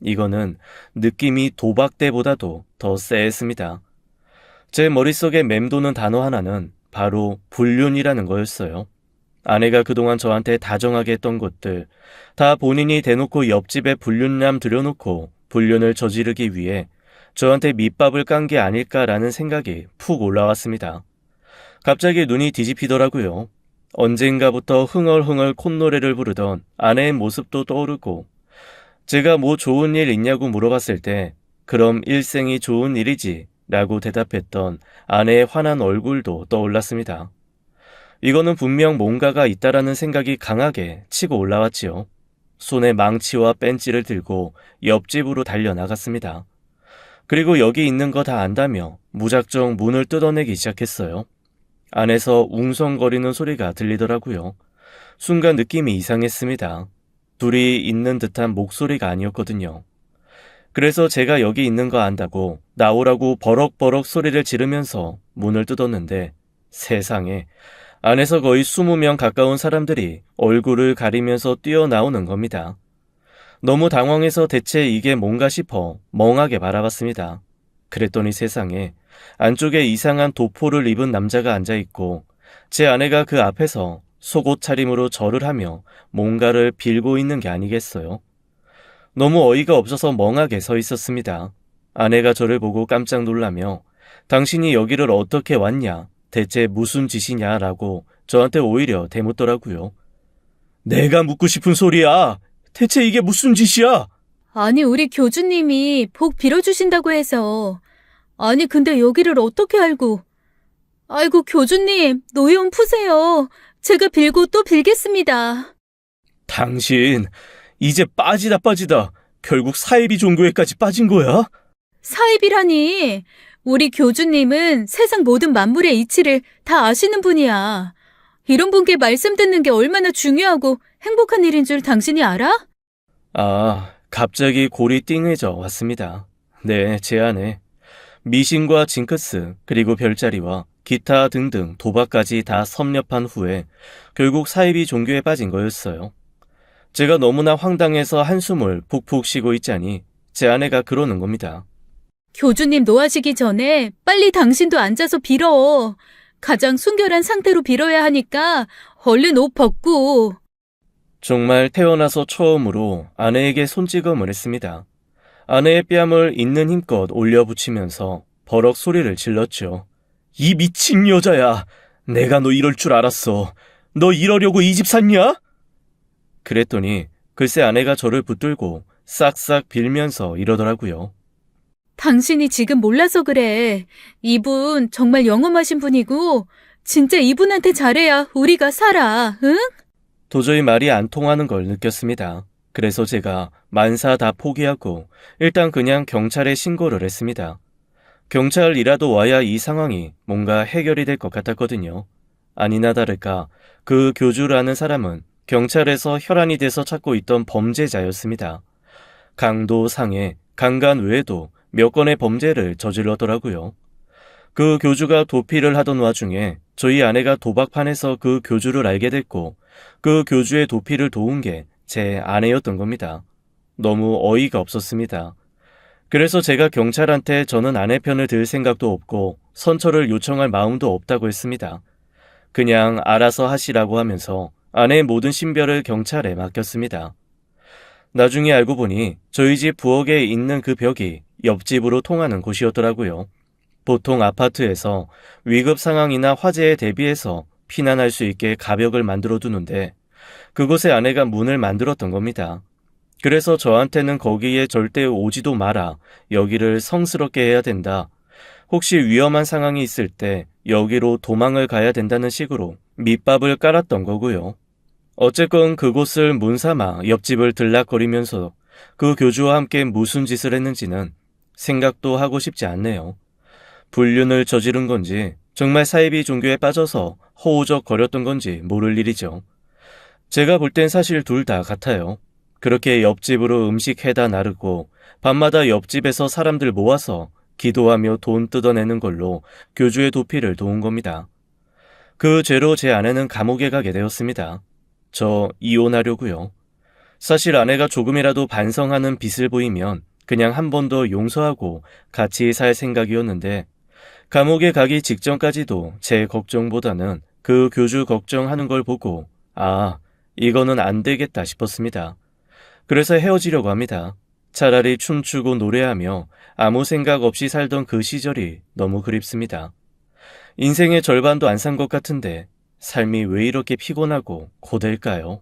이거는 느낌이 도박대보다도 더 쎄했습니다. 제 머릿속에 맴도는 단어 하나는 바로 불륜이라는 거였어요. 아내가 그동안 저한테 다정하게 했던 것들 다 본인이 대놓고 옆집에 불륜남 들여놓고 불륜을 저지르기 위해 저한테 밑밥을 깐 게 아닐까라는 생각이 푹 올라왔습니다. 갑자기 눈이 뒤집히더라고요. 언젠가부터 흥얼흥얼 콧노래를 부르던 아내의 모습도 떠오르고 제가 뭐 좋은 일 있냐고 물어봤을 때 그럼 일생이 좋은 일이지 라고 대답했던 아내의 환한 얼굴도 떠올랐습니다. 이거는 분명 뭔가가 있다라는 생각이 강하게 치고 올라왔지요. 손에 망치와 벤치를 들고 옆집으로 달려나갔습니다. 그리고 여기 있는 거 다 안다며 무작정 문을 뜯어내기 시작했어요. 안에서 웅성거리는 소리가 들리더라고요. 순간 느낌이 이상했습니다. 둘이 있는 듯한 목소리가 아니었거든요. 그래서 제가 여기 있는 거 안다고 나오라고 버럭버럭 소리를 지르면서 문을 뜯었는데 세상에 안에서 거의 20명 가까운 사람들이 얼굴을 가리면서 뛰어나오는 겁니다. 너무 당황해서 대체 이게 뭔가 싶어 멍하게 바라봤습니다. 그랬더니 세상에 안쪽에 이상한 도포를 입은 남자가 앉아있고 제 아내가 그 앞에서 속옷 차림으로 절을 하며 뭔가를 빌고 있는 게 아니겠어요. 너무 어이가 없어서 멍하게 서 있었습니다. 아내가 저를 보고 깜짝 놀라며 당신이 여기를 어떻게 왔냐? 대체 무슨 짓이냐라고 저한테 오히려 대묻더라고요. 내가 묻고 싶은 소리야. 대체 이게 무슨 짓이야? 아니, 우리 교주님이 복 빌어주신다고 해서. 아니, 근데 여기를 어떻게 알고. 아이고, 교주님, 노여움 푸세요. 제가 빌고 또 빌겠습니다. 당신 이제 빠지다 결국 사이비 종교에까지 빠진 거야? 사입이라니. 우리 교주님은 세상 모든 만물의 이치를 다 아시는 분이야. 이런 분께 말씀 듣는 게 얼마나 중요하고 행복한 일인 줄 당신이 알아? 갑자기 골이 띵해져 왔습니다. 네, 제 안에 미신과 징크스, 그리고 별자리와 기타 등등 도박까지 다 섭렵한 후에 결국 사이비 종교에 빠진 거였어요. 제가 너무나 황당해서 한숨을 푹푹 쉬고 있자니 제 아내가 그러는 겁니다. 교주님 노하시기 전에 빨리 당신도 앉아서 빌어. 가장 순결한 상태로 빌어야 하니까 얼른 옷 벗고. 정말 태어나서 처음으로 아내에게 손찌검을 했습니다. 아내의 뺨을 있는 힘껏 올려붙이면서 버럭 소리를 질렀죠. 이 미친 여자야! 내가 너 이럴 줄 알았어. 너 이러려고 이 집 샀냐? 그랬더니 글쎄 아내가 저를 붙들고 싹싹 빌면서 이러더라고요. 당신이 지금 몰라서 그래. 이분 정말 영험하신 분이고 진짜 이분한테 잘해야 우리가 살아. 응? 도저히 말이 안 통하는 걸 느꼈습니다. 그래서 제가 만사 다 포기하고 일단 그냥 경찰에 신고를 했습니다. 경찰이라도 와야 이 상황이 뭔가 해결이 될 것 같았거든요. 아니나 다를까 그 교주라는 사람은 경찰에서 혈안이 돼서 찾고 있던 범죄자였습니다. 강도, 상해, 강간 외에도 몇 건의 범죄를 저질렀더라고요. 그 교주가 도피를 하던 와중에 저희 아내가 도박판에서 그 교주를 알게 됐고 그 교주의 도피를 도운 게 제 아내였던 겁니다. 너무 어이가 없었습니다. 그래서 제가 경찰한테 저는 아내 편을 들 생각도 없고 선처를 요청할 마음도 없다고 했습니다. 그냥 알아서 하시라고 하면서 아내의 모든 신별을 경찰에 맡겼습니다. 나중에 알고 보니 저희 집 부엌에 있는 그 벽이 옆집으로 통하는 곳이었더라고요. 보통 아파트에서 위급 상황이나 화재에 대비해서 피난할 수 있게 가벽을 만들어 두는데 그곳에 아내가 문을 만들었던 겁니다. 그래서 저한테는 거기에 절대 오지도 마라. 여기를 성스럽게 해야 된다. 혹시 위험한 상황이 있을 때 여기로 도망을 가야 된다는 식으로 밑밥을 깔았던 거고요. 어쨌건 그곳을 문 삼아 옆집을 들락거리면서 그 교주와 함께 무슨 짓을 했는지는 생각도 하고 싶지 않네요. 불륜을 저지른 건지 정말 사이비 종교에 빠져서 허우적거렸던 건지 모를 일이죠. 제가 볼 땐 사실 둘 다 같아요. 그렇게 옆집으로 음식 해다 나르고 밤마다 옆집에서 사람들 모아서 기도하며 돈 뜯어내는 걸로 교주의 도피를 도운 겁니다. 그 죄로 제 아내는 감옥에 가게 되었습니다. 저 이혼하려고요. 사실 아내가 조금이라도 반성하는 빛을 보이면 그냥 한 번 더 용서하고 같이 살 생각이었는데 감옥에 가기 직전까지도 제 걱정보다는 그 교주 걱정하는 걸 보고 이거는 안 되겠다 싶었습니다. 그래서 헤어지려고 합니다. 차라리 춤추고 노래하며 아무 생각 없이 살던 그 시절이 너무 그립습니다. 인생의 절반도 안 산 것 같은데 삶이 왜 이렇게 피곤하고 고될까요?